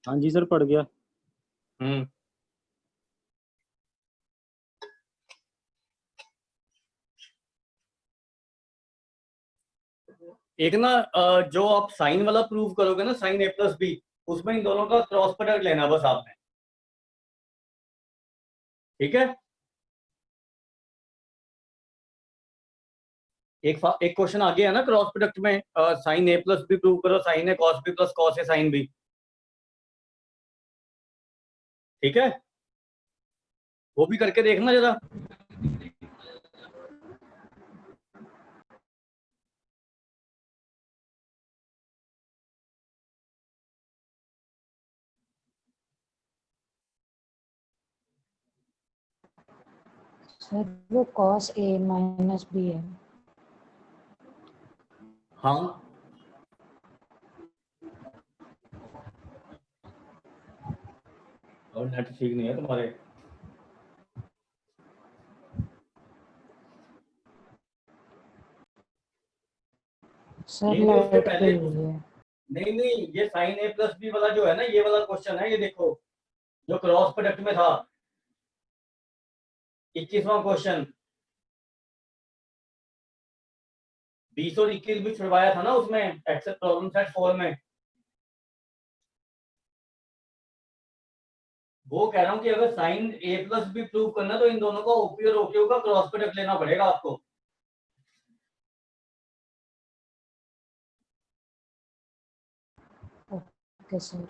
हाँ जी सर पड़ गया। हम्म, एक ना जो आप साइन वाला प्रूव करोगे ना, साइन ए प्लस बी, उसमें इन दोनों का क्रॉस प्रोडक्ट लेना बस आपने। ठीक है, एक क्वेश्चन आगे है ना क्रॉस प्रोडक्ट में, साइन ए प्लस बी प्रूव करो, sign A cos B plus cos A sine B. ठीक है, वो भी करके देखना जरा। सर वो cos A minus B है। हाँ, और नेट ठीक नहीं है तुम्हारे। सर नहीं नहीं, उसके लाइट पहले गई हुई है। नहीं नहीं, ये साइन ए प्लस बी वाला जो है ना, ये वाला क्वेश्चन है, ये देखो जो क्रॉस प्रोडक्ट में था, 21वां क्वेश्चन, 20 और 21 भी छुड़वाया था ना उसमें, एक्सेप्ट प्रॉब्लम सेट 4 में। वो कह रहा हूं कि अगर साइन ए प्लस बी प्रूव करना तो इन दोनों का ओपी और ओक्यू का क्रॉस प्रोडक्ट लेना पड़ेगा आपको। Okay sir.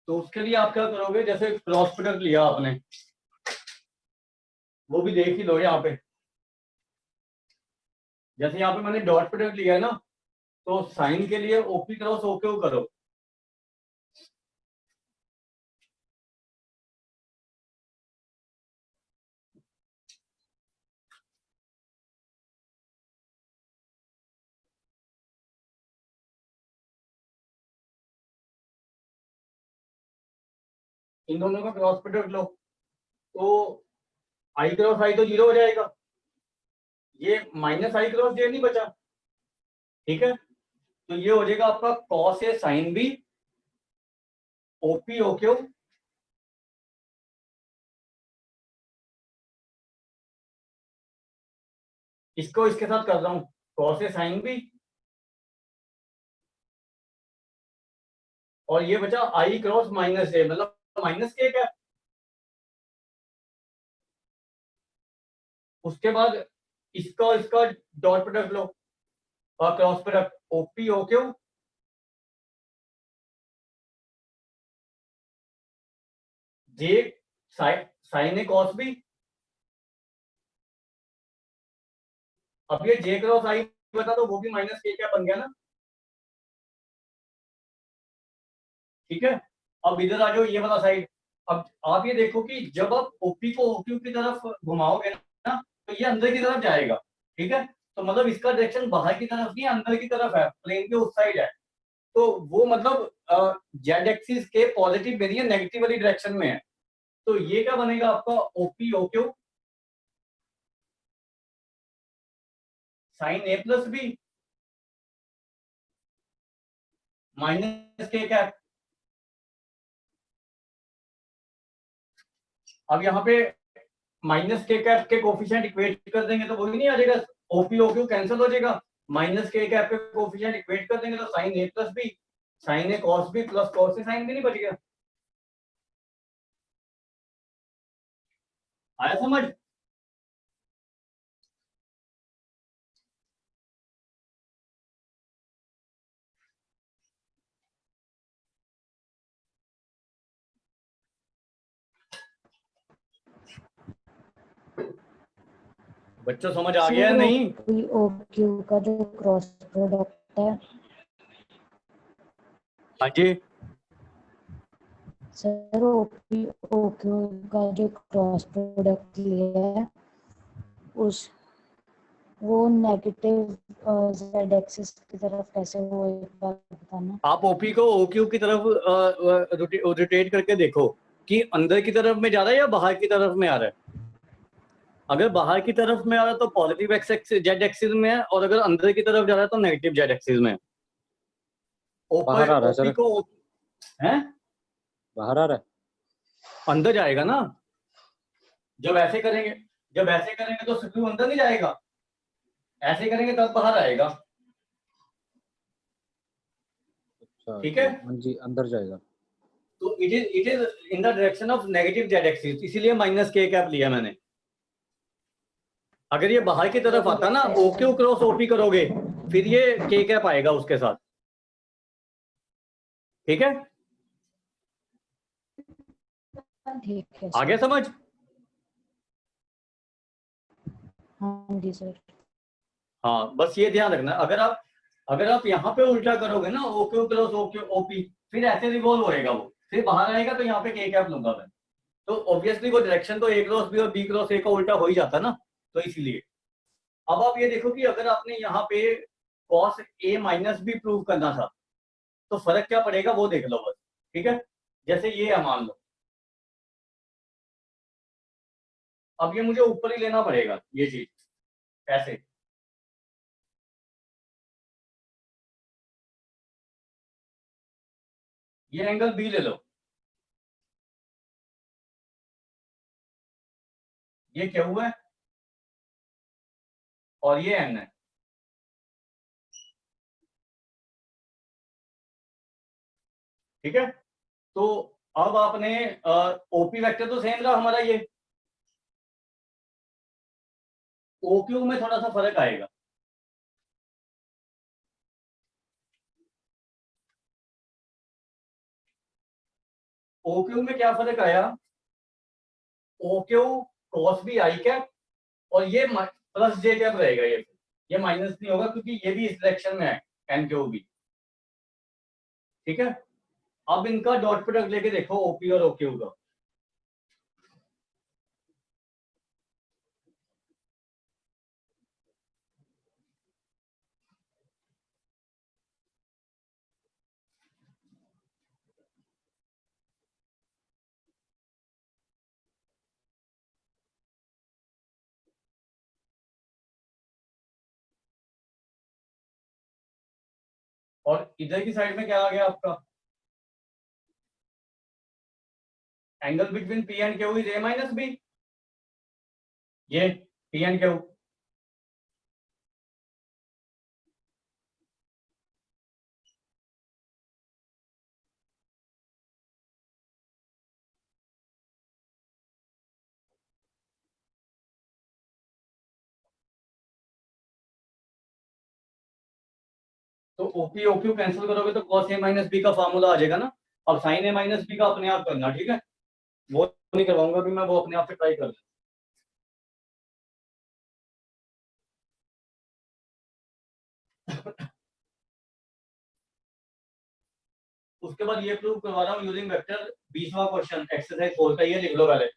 तो उसके लिए आप क्या करोगे, जैसे क्रॉस प्रोडक्ट लिया आपने, वो भी देख ही लो यहाँ पे। जैसे यहाँ पे मैंने डॉट प्रोडक्ट लिया है ना, तो साइन के लिए ओपी क्रॉस ओक्यू करो। इन दोनों का क्रॉस प्रोडक्ट लो तो आई क्रॉस आई तो 0 हो जाएगा, ये माइनस आई क्रॉस जे नहीं बचा, ठीक है। तो ये हो जाएगा आपका cos A sine B OP OQ इसको इसके साथ कर रहा हूं, कॉस ए साइन बी और ये बचा आई क्रॉस माइनस ए, मतलब माइनस के क्या, उसके बाद इसका और इसका डॉट प्रोडक्ट लो और क्रॉस प्रोडक्ट ओपी ओक्यू जे साइन ए कॉस बी। अब ये जे क्रॉस आई बता दो, वो भी माइनस के क्या बन गया ना, ठीक है। अब इधर आ जाओ ये वाला साइड, अब आप ये देखो कि जब आप ओपी को ओक्यू की तरफ घुमाओगे ना तो ये अंदर की तरफ जाएगा, ठीक है। तो मतलब इसका डायरेक्शन बाहर की तरफ नहीं अंदर की तरफ है, प्लेन के उस साइड है, तो वो मतलब जेड एक्सिस के पॉजिटिव में नहीं है, नेगेटिव वाली डायरेक्शन में है। तो ये क्या बनेगा आपका ओपी ओक्यू साइन ए प्लस बी माइनस के कैप। अब यहाँ पे माइनस के कैप के कोफिशिएंट इक्वेट कर देंगे तो वही नहीं आ जाएगा, ओपी ओक्यू कैंसिल हो जाएगा, माइनस के कैप के कोफिशिएंट इक्वेट कर देंगे तो sign A plus B sign A cos B plus cos A sine B नहीं बच गया। आया समझ? बच्चों समझ आ गया या नहीं? ओ क्यू का जो क्रॉस प्रोडक्ट है हाँ जी, सर, ओ क्यू का जो क्रॉस प्रोडक्ट लिया है उस वो नेगेटिव जेड एक्सिस की तरफ कैसे, वो एक बार बताना। आप ओपी को ओक्यू की तरफ रोटेट करके देखो कि अंदर की तरफ में जा रहा है या बाहर की तरफ में आ रहा है। अगर बाहर की तरफ में आ रहा है तो पॉजिटिव जेड एक्सिस में है, और अगर अंदर की तरफ जा रहा है तो नेगेटिव जेड एक्सिस में है। बाहर आ रहा है ओपी सर, को है बाहर आ रहा है। अंदर जाएगा ना, जब ऐसे करेंगे, जब ऐसे करेंगे तो स्क्रू अंदर नहीं जाएगा, ऐसे करेंगे तब बाहर आएगा, अच्छा ठीक है। हाँ जी, अंदर जाएगा। तो it is in the direction of negative Z axis, इसीलिए माइनस के कैप लिया मैंने। अगर ये बाहर की तरफ आता ना, ओक्यू क्रॉस ओपी करोगे फिर ये के कैप आएगा उसके साथ, ठीक है। ठीक है आगे सर। समझ? हाँ जी सर। हाँ बस ये ध्यान रखना, अगर आप यहाँ पे उल्टा करोगे ना ओक्यू क्रॉस ओक्यू ओपी, फिर ऐसे रिवॉल्व होएगा वो, फिर बाहर आएगा तो यहाँ पे के कैप लूंगा मैं, तो ऑब्वियसली वो डायरेक्शन तो ए क्रॉस बी और बी क्रॉस ए का उल्टा हो ही जाता ना, तो इसीलिए। अब आप ये देखो कि अगर आपने यहाँ पे cos A minus B prove करना था तो फर्क क्या पड़ेगा वो देख लो बस, ठीक है। जैसे ये है मान लो, अब ये मुझे ऊपर ही लेना पड़ेगा ये चीज, ऐसे ये एंगल बी ले लो, ये क्यू है और ये एन है, ठीक है। तो अब आपने ओपी वेक्टर तो सेम रहा हमारा, ये ओ क्यू में थोड़ा सा फर्क आएगा, ओ क्यू में क्या फर्क आया, O Q cos B I cap और ये प्लस जे कैप रहेगा, ये माइनस नहीं होगा क्योंकि ये भी इस डायरेक्शन में है, एन क्यू बी, ठीक है। अब इनका डॉट प्रोडक्ट लेके देखो ओपी और ओक्यू का, और इधर की साइड में क्या आ गया आपका, angle between P and Q is A minus B, ये पी एंड क्यू। तो ओपी ओक्यू कैंसिल करोगे तो cos a माइनस बी का फॉर्मूला आ जाएगा ना। अब साइन ए माइनस बी का अपने आप करना, ठीक है, वो नहीं करवाऊंगा भी मैं, वो अपने आप से ट्राई कर। उसके बाद ये प्रूव करवा रहा हूँ यूजिंग वेक्टर, 20वां क्वेश्चन एक्सरसाइज 4 का, ये लिख लो पहले।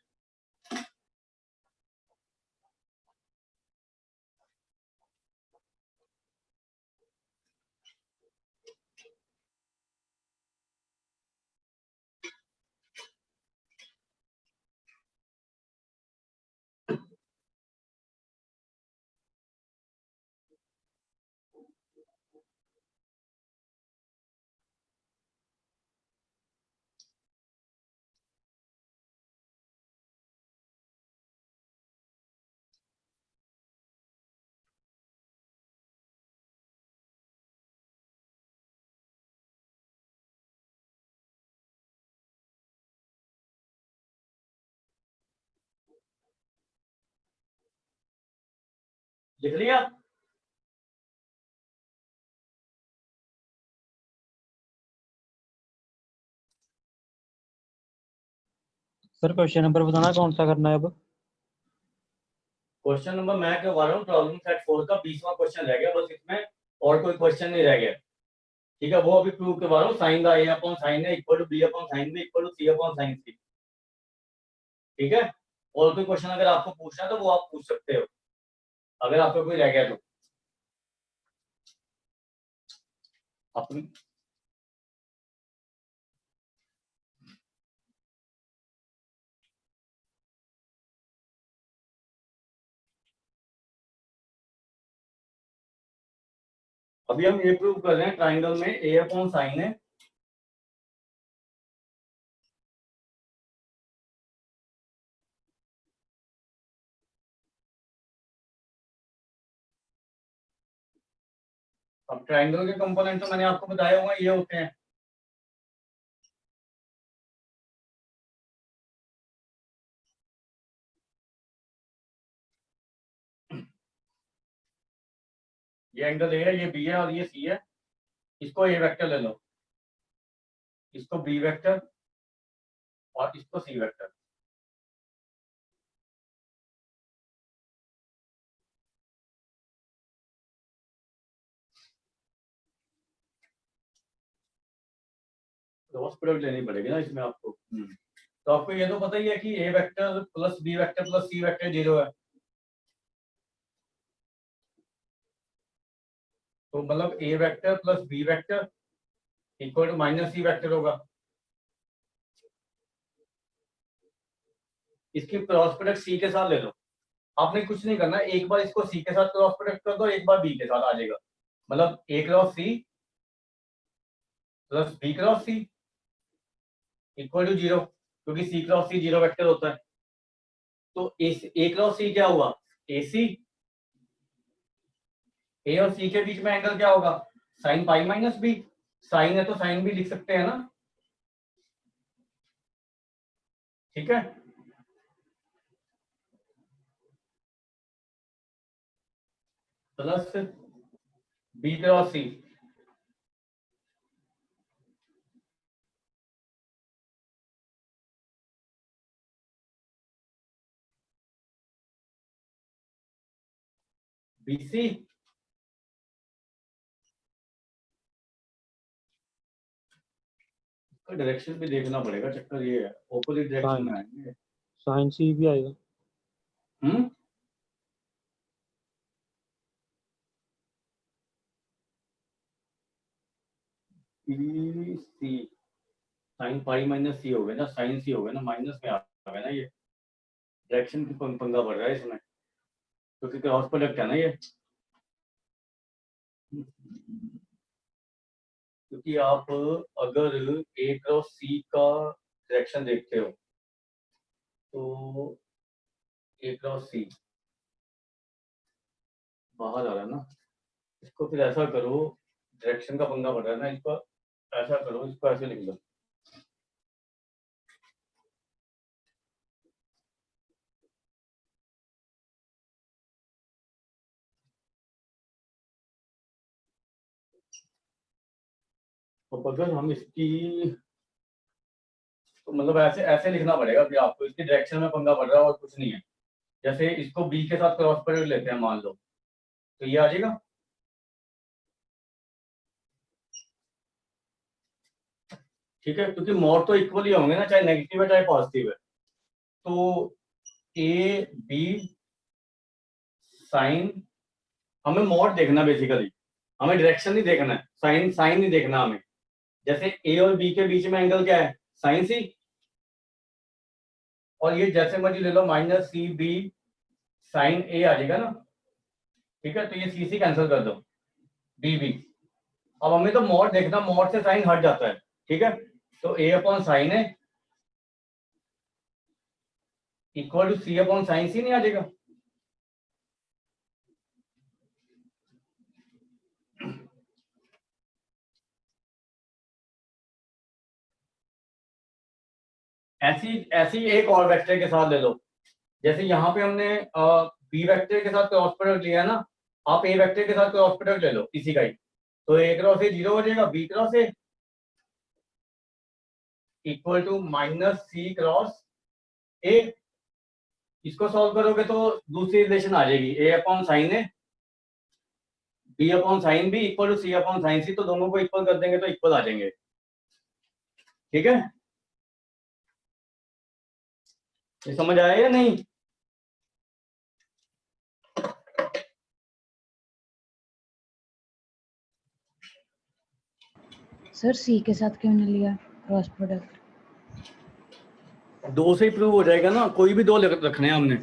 लिख लिया? सर क्वेश्चन नंबर बताना कौन सा करना है अब? क्वेश्चन नंबर मैं करवा रहा हूँ प्रॉब्लम सेट 4 का, 20वां क्वेश्चन रह गया बस, इसमें और कोई क्वेश्चन नहीं रह गया, ठीक है। वो अभी प्रूव करवा रहा हूँ, साइन का A upon sine A equal to B upon sine B equal to C upon sine C, ठीक है। और कोई क्वेश्चन अगर आपको पूछना है तो वो आप पूछ सकते हो, अगर आपको कोई रह गया तो। अपनी अभी हम ये प्रूव कर रहे हैं ट्राइंगल में ए अपॉन साइन है अब ट्राइंगल के कंपोनेंट तो मैंने आपको बताया हुआ ये होते हैं, ये एंगल ए है, ये बी है और ये सी है। इसको ए वेक्टर ले लो, इसको बी वेक्टर और इसको सी वेक्टर। क्रॉस प्रोडक्ट लेनी पड़ेगी ना इसमें आपको। तो आपको ये तो पता ही है कि A vector plus B vector plus C vector 0 है, तो मतलब A vector plus B vector equal to minus C vector होगा। इसकी क्रॉस प्रोडक्ट सी के साथ ले लो, आपने कुछ नहीं करना, एक बार इसको सी के साथ क्रॉस प्रोडक्ट कर दो, एक बार बी के साथ आ जाएगा, मतलब A cross C plus B cross C equal to 0, क्योंकि सी क्रॉस सी 0 वेक्टर होता है। तो ए क्रॉस सी क्या हुआ, ए सी, ए और सी के बीच में एंगल क्या होगा, sine pi minus B, sine है तो साइन भी लिख सकते हैं ना, ठीक है। Plus B cross C B C का डायरेक्शन भी देखना पड़ेगा, चक्कर ये है ऑपोजिट डायरेक्शन में आएंगे। साइन सी भी आएगा। हम्म, B C sine pi minus C हो गया ना, साइन सी हो गया ना, माइनस में आ गया ना, ये डायरेक्शन की पंगा पड़ रहा है इसमें, क्योंकि क्रॉस प्रोडक्ट है ना ये। क्योंकि आप अगर ए क्रॉस सी का डायरेक्शन देखते हो तो ए क्रॉस सी बाहर आ रहा है ना, इसको फिर ऐसा करो, डायरेक्शन का पंगा पड़ रहा है ना, इसको ऐसा करो, इसको ऐसे लिख लो। तो अगर हम इसकी तो मतलब ऐसे ऐसे लिखना पड़ेगा कि आपको इसकी डायरेक्शन में पंगा पड़ रहा है और कुछ नहीं है। जैसे इसको बी के साथ क्रॉस प्रोडक्ट लेते हैं मान लो, तो ये आ जाएगा। ठीक है, क्योंकि मोड तो इक्वल ही होंगे ना, चाहे नेगेटिव है चाहे पॉजिटिव है। तो ए बी साइन, हमें मोड देखना बेसिकली, हमें डायरेक्शन नहीं देखना है, साइन साइन नहीं देखना हमें। जैसे ए और बी के बीच में एंगल क्या है, साइन सी, और ये जैसे मर्जी ले लो माइनस सी बी साइन ए आ जाएगा ना। ठीक है, तो ये सी सी कैंसिल कर दो, बी बी। अब हमें तो मोड देखना, मोड से साइन हट जाता है। ठीक है, तो ए अपॉन साइन है equal to C upon sine C नहीं आ जाएगा। ऐसी ऐसी एक और वेक्टर के साथ ले लो, जैसे यहाँ पे हमने बी वेक्टर के साथ क्रॉस प्रोडक्ट लिया है ना, आप ए वेक्टर के साथ क्रॉस प्रोडक्ट ले लो इसी का ही, तो ए क्रॉस ए 0 हो जाएगा, B cross A equal to minus C cross A. इसको सॉल्व करोगे तो दूसरी रिलेशन आ जाएगी, A upon sine A B upon sine B equal to C upon sine C, तो दोनों को इक्वल कर देंगे तो इक्वल आ जाएंगे। ठीक है, ये समझ आया या नहीं? सर सी के साथ क्यों नहीं लिया क्रॉस प्रोडक्ट? दो से ही प्रूव हो जाएगा ना, कोई भी दो रखने हैं हमने,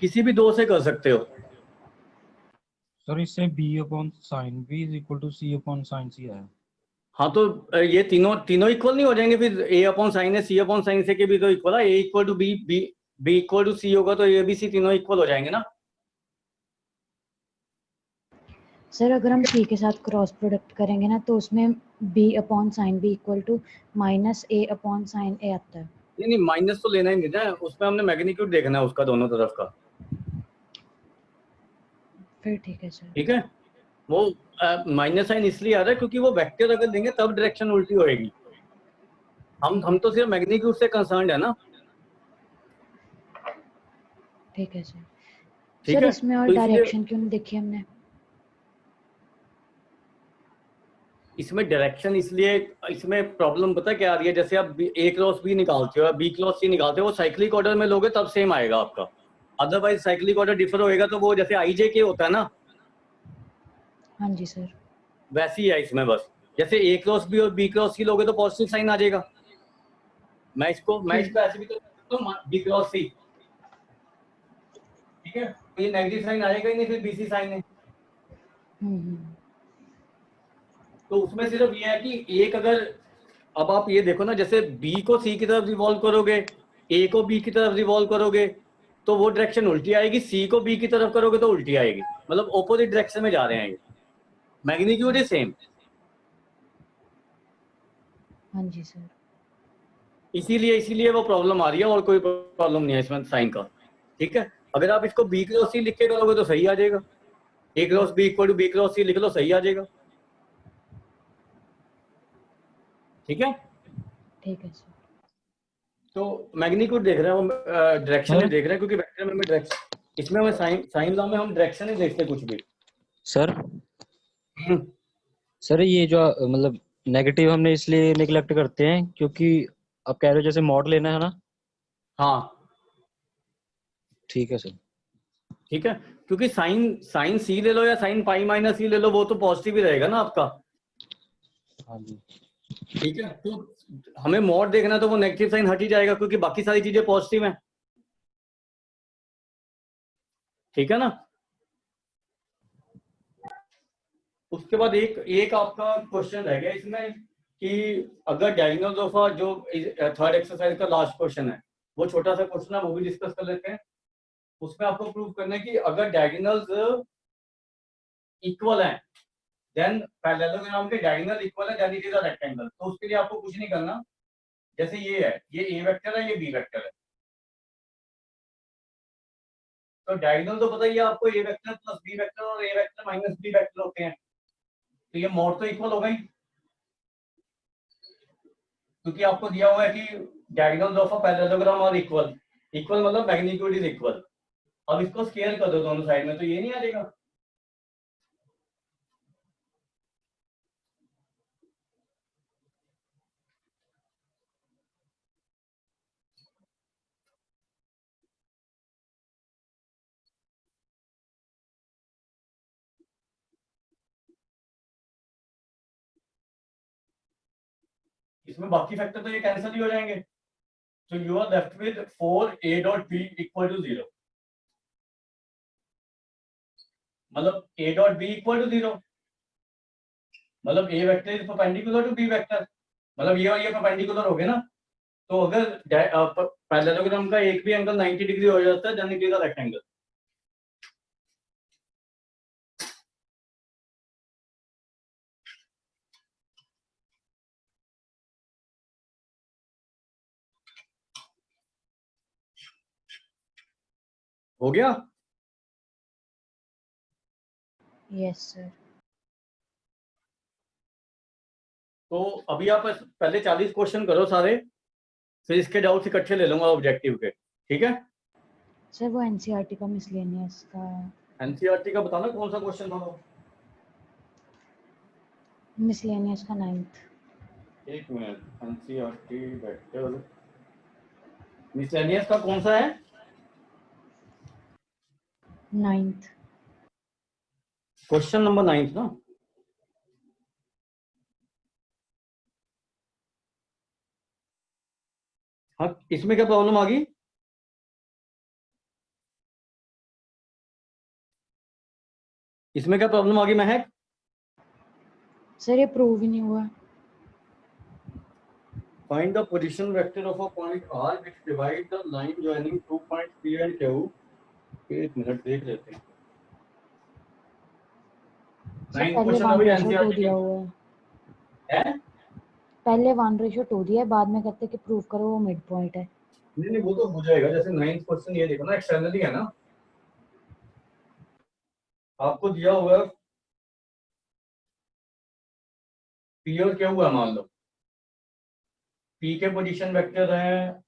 किसी भी दो से कर सकते हो। सर इससे B upon sine B is equal to C upon sine C है। हाँ, तो ये तीनों तीनों इक्वल नहीं हो जाएंगे फिर? ए अपॉन साइन है सी अपॉन साइन से के भी तो इक्वल है, A equal to B B B equal to C होगा तो ए बी सी तीनों इक्वल हो जाएंगे ना। सर अगर हम सी के साथ क्रॉस प्रोडक्ट करेंगे ना तो उसमें B upon sine B equal to minus A upon sine A आता है। नहीं नहीं, माइनस तो लेना ही नहीं था, उसमें हमने मैग्नीट्यूड देखना है उसका दोनों तरफ का। फिर ठीक है सर। ठीक है, वो माइनस साइन इसलिए आ रहा है क्योंकि वो वेक्टर अगर देंगे तब डायरेक्शन उल्टी होएगी। हम तो सिर्फ मैग्नीट्यूड से कंसर्न्ड है ना। ठीक है सर। ठीक सर है, इसमें और तो इसलिए डायरेक्शन क्यों नहीं देखी हमने? इसमें डायरेक्शन इसलिए, इसमें प्रॉब्लम पता क्या आ रही है, जैसे आप ए क्रॉस बी निकालते हो, बी क्रॉस सी निकालते हो, वो साइक्लिक ऑर्डर में लोगे तब सेम आएगा आपका, अदरवाइज साइक्लिक ऑर्डर डिफर होएगा तो वो जैसे आई जे के होता है ना, हाँ जी सर। वैसी है इसमें। बस जैसे ए क्रॉस बी और बी क्रॉस सी लोगे तो पॉजिटिव साइन आ जाएगा। मैं इसको ऐसे भी तो बी क्रॉस सी, ठीक है, तो ये नेगेटिव साइन आएगा ही नहीं, फिर बीसी साइन है। तो उसमें सिर्फ ये है कि एक अगर, अब आप ये देखो ना, जैसे बी को सी की तरफ रिवॉल्व करोगे, ए को बी की तरफ रिवॉल्व करोगे तो वो डायरेक्शन उल्टी आएगी, सी को बी की तरफ करोगे तो उल्टी आएगी, मतलब ऑपोजिट डायरेक्शन में जा रहे हैं ये, मैग्नीट्यूड इज सेम। हाँ जी सर। इसीलिए वो प्रॉब्लम आ रही है, और कोई प्रॉब्लम नहीं है इसमें साइन का। ठीक है, अगर आप इसको बी क्रॉस सी लिख के करोगे तो सही आ जाएगा, A cross B equal to B cross C लिख लो, सही आ जाएगा। ठीक है, ठीक है सर। तो मैग्नीट्यूड देख रहे हैं हम, डायरेक्शन नहीं देख रहे हैं, क्योंकि वेक्टर में हमें डायरेक्शन, इसमें हमें साइन लॉ में हम डायरेक्शन नहीं देखते कुछ भी। सर सर ये जो मतलब नेगेटिव हमने इसलिए नेग्लेक्ट करते हैं क्योंकि आप कह रहे हो जैसे मॉड लेना है ना। हाँ ठीक है सर। ठीक है, क्योंकि साइन सी ले लो या साइन पाई माइनस सी ले लो, वो तो पॉजिटिव ही रहेगा ना आपका। हाँ जी। ठीक है, तो हमें मॉड देखना तो वो नेगेटिव साइन हट ही जाएगा, क्योंकि बाकी सारी चीजें पॉजिटिव हैं। ठीक है ना। उसके बाद एक एक आपका क्वेश्चन रह गया इसमें कि अगर डायगोनल ऑफ जो थर्ड एक्सरसाइज का लास्ट क्वेश्चन है, वो छोटा सा क्वेश्चन है, वो भी डिस्कस कर लेते हैं। उसमें आपको प्रूव करना है कि अगर डायगोनल्स इक्वल हैं, देन पैरेललोग्राम के डायगोनल इक्वल है, then it is a rectangle. तो उसके लिए आपको कुछ नहीं करना। जैसे ये है, ये ए वेक्टर है, ये बी वेक्टर है, तो डायगोनल तो पता ही है आपको, ए वेक्टर प्लस बी वेक्टर और ए वेक्टर माइनस बी वेक्टर होते हैं। तो ये मोड तो इक्वल होगा ही, क्योंकि आपको दिया हुआ है कि diagonal of a parallelogram are equal. Equal मतलब मैग्नीट्यूड इज इक्वल। अब इसको स्केयर कर दो दोनों साइड में, तो ये नहीं आ जाएगा। इसमें बाकी फैक्टर तो ये कैंसिल ही हो जाएंगे। तो you are left with 4a dot b equal to 0। मतलब a dot b equal to 0, मतलब a vector is perpendicular to b vector, मतलब ये और ये परपेंडिकुलर हो गए ना। तो अगर पैरेललोग्राम का एक भी एंगल 90 डिग्री हो जाता है, then it is a rectangle. हो गया। Yes sir. तो अभी आप पहले 40 क्वेश्चन करो सारे, फिर इसके डाउट्स इकट्ठे ले लूंगा ऑब्जेक्टिव के, ठीक है। सर वो एनसीईआरटी का मिसलेनियस का, एनसीईआरटी का बताना कौन सा क्वेश्चन था वो। मिसलेनियस का 9th। एक मिनट, एनसीईआरटी वेक्टर मिसलेनियस का कौन सा है? 9th। क्वेश्चन नंबर 9 ना। हाँ, इसमें क्या प्रॉब्लम आ गई? इसमें क्या प्रॉब्लम आ गई महक? सर ये प्रूव ही नहीं हुआ। Find the position vector of a point R which divides the line joining 2 points P and Q। एक मिनट देख लेते हैं। सर 9 पहले क्वेश्चन 1 अभी रेशो 2 एनसीईआरटी दिया के हुआ है, है। पहले 1 रेशो 2 दिया है, बाद में कहते हैं कि प्रूव करो वो मिड पॉइंट है। नहीं नहीं, वो तो हो जाएगा। जैसे 9th क्वेश्चन ये देखो ना, एक्सटर्नली है ना, आपको दिया हुआ है P और Q है, मान लो P के पोजीशन वेक्टर हैं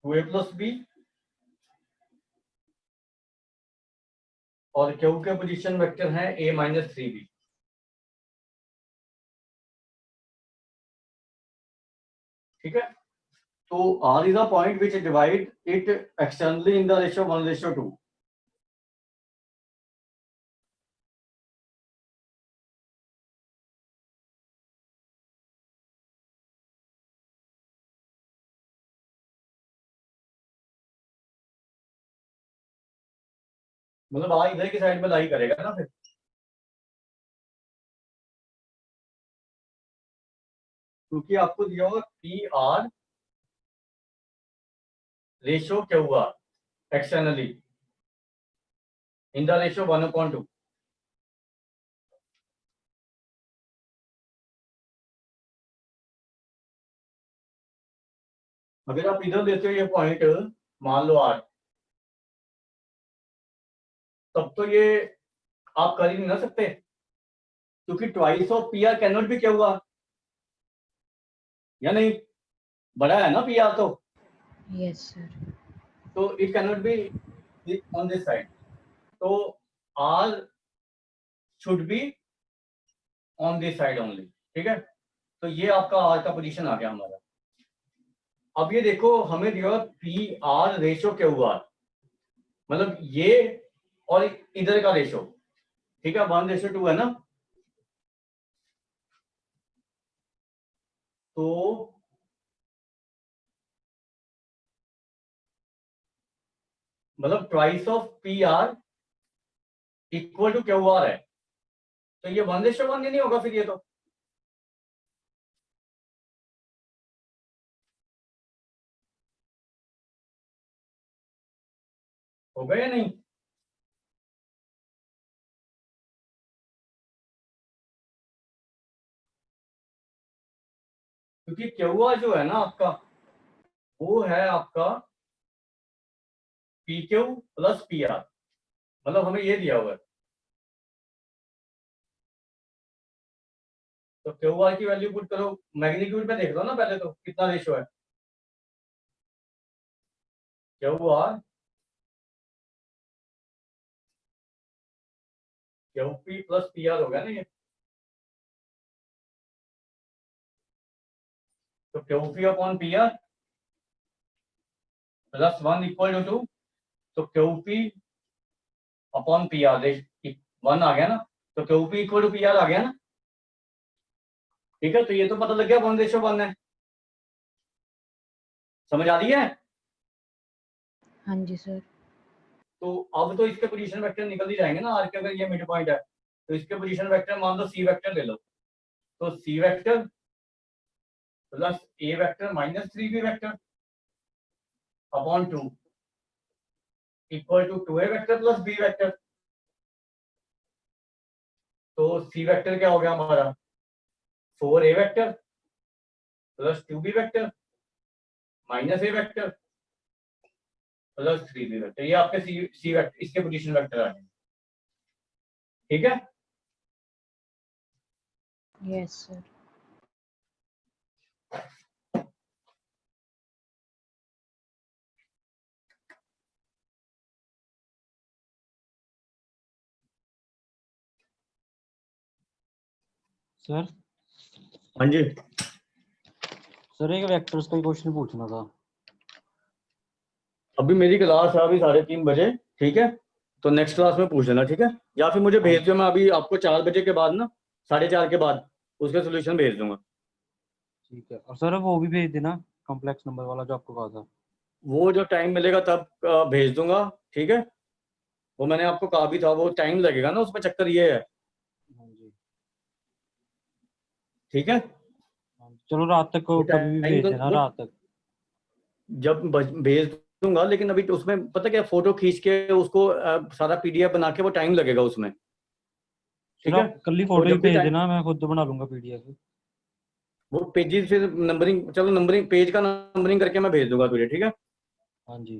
2a प्लस b और Q के पोजीशन वेक्टर हैं a माइनस 3b। ठीक है। तो R is a point which divide it externally in the ratio 1:2। मतलब R इधर की साइड में लाई करेगा ना फिर। क्योंकि आपको दिया होगा पी आर रेशो क्या हुआ एक्सटर्नली इन द रेशो 1/2। अगर आप इधर लेते हो ये पॉइंट, मान लो आर, तब तो ये आप कर ही नहीं ना सकते, क्योंकि twice of P R can not भी क्या हुआ या नहीं, बड़ा है ना पी आर तो। Yes sir. तो it can not be on this side. तो R should be on this side only. ठीक है। तो ये आपका आर का पोजीशन आ गया हमारा। अब ये देखो, हमें दिया पी आर रेशो क्या हुआ, मतलब ये और इधर का रेशो। ठीक है, 1:2 है ना। तो मतलब twice of P R equal to Q R है। तो ये 1:1 ही नहीं होगा फिर, ये तो होगा या नहीं? क्योंकि क्यूआर जो है ना आपका, वो है आपका P Q plus P R, मतलब हमें ये दिया हुआ है। तो क्यू आर की वैल्यू पुट करो, मैग्नीट्यूड में देख लो ना पहले तो कितना रेशो है। Q R Q P plus P R होगा ना ये। तो Q P upon P R plus 1 equal to 2, तो Q P upon P R 1 आ गया ना, तो Q P equal to P are आ गया ना। ठीक है, तो ये तो पता लग गया 1:1 है। समझ आ रही है? हाँ जी सर। तो अब तो इसके पोजीशन वेक्टर निकल ही जाएंगे ना, आर के अगर ये मिड पॉइंट है तो इसके पोजीशन वेक्टर मान लो सी वेक्टर ले लो, तो C vector plus A vector minus 3 B vector upon 2 equal to 2a vector plus B vector. तो सी वेक्टर क्या हो गया हमारा, 4a vector plus 2b vector minus A vector plus 3b vector. ये आपके सी वेक्टर, इसके position vector आ गए। ठीक है, यस सर। सर हाँ जी। सर एक वेक्टर्स का क्वेश्चन पूछना था। अभी मेरी क्लास है अभी 3:30 बजे, ठीक है, तो नेक्स्ट क्लास में पूछ लेना, ठीक है, या फिर मुझे भेज दो, मैं अभी आपको 4 बजे के बाद ना, 4:30 के बाद उसके सोल्यूशन भेज दूंगा। ठीक है, और सर वो भी भेज देना कॉम्प्लेक्स नंबर वाला जो आपको कहा था। वो जो टाइम मिलेगा तब भेज दूंगा, ठीक है। वो मैंने आपको कहा भी था, वो टाइम लगेगा ना उसमें, चक्कर ये है। हाँ जी। ठीक है, हाँ, चलो रात तक वो कभी भी टाइम भेज तो देना, वो रात तक। जब भेज दूंगा, लेकिन अभी तो उसमें पता क्या, फोटो खींच के उसको सारा पीडीएफ बना के वो टाइम लगेगा उसमें। सर ठीक है, आप कल ही तो फोटो ही जब भी भेज टाइम, देना, मैं खुद बना लूंगा पीडीएफ। वो पेजेस फिर नंबरिंग, चलो नंबरिंग, पेज का नंबरिंग करके मैं भेज दूंगा तुझे, ठीक है, हाँ जी।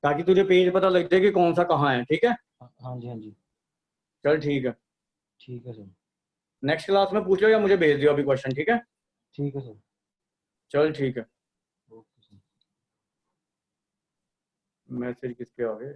ताकि तुझे पेज पता लग जाए कि कौन सा कहाँ है। ठीक है, हाँ जी, हाँ जी। चल ठीक है, ठीक है सर। नेक्स्ट क्लास में पूछ लो या मुझे भेज दियो अभी क्वेश्चन। ठीक है, ठीक है सर। चल ठीक है। Okay sir. मैसेज किसके आ गए?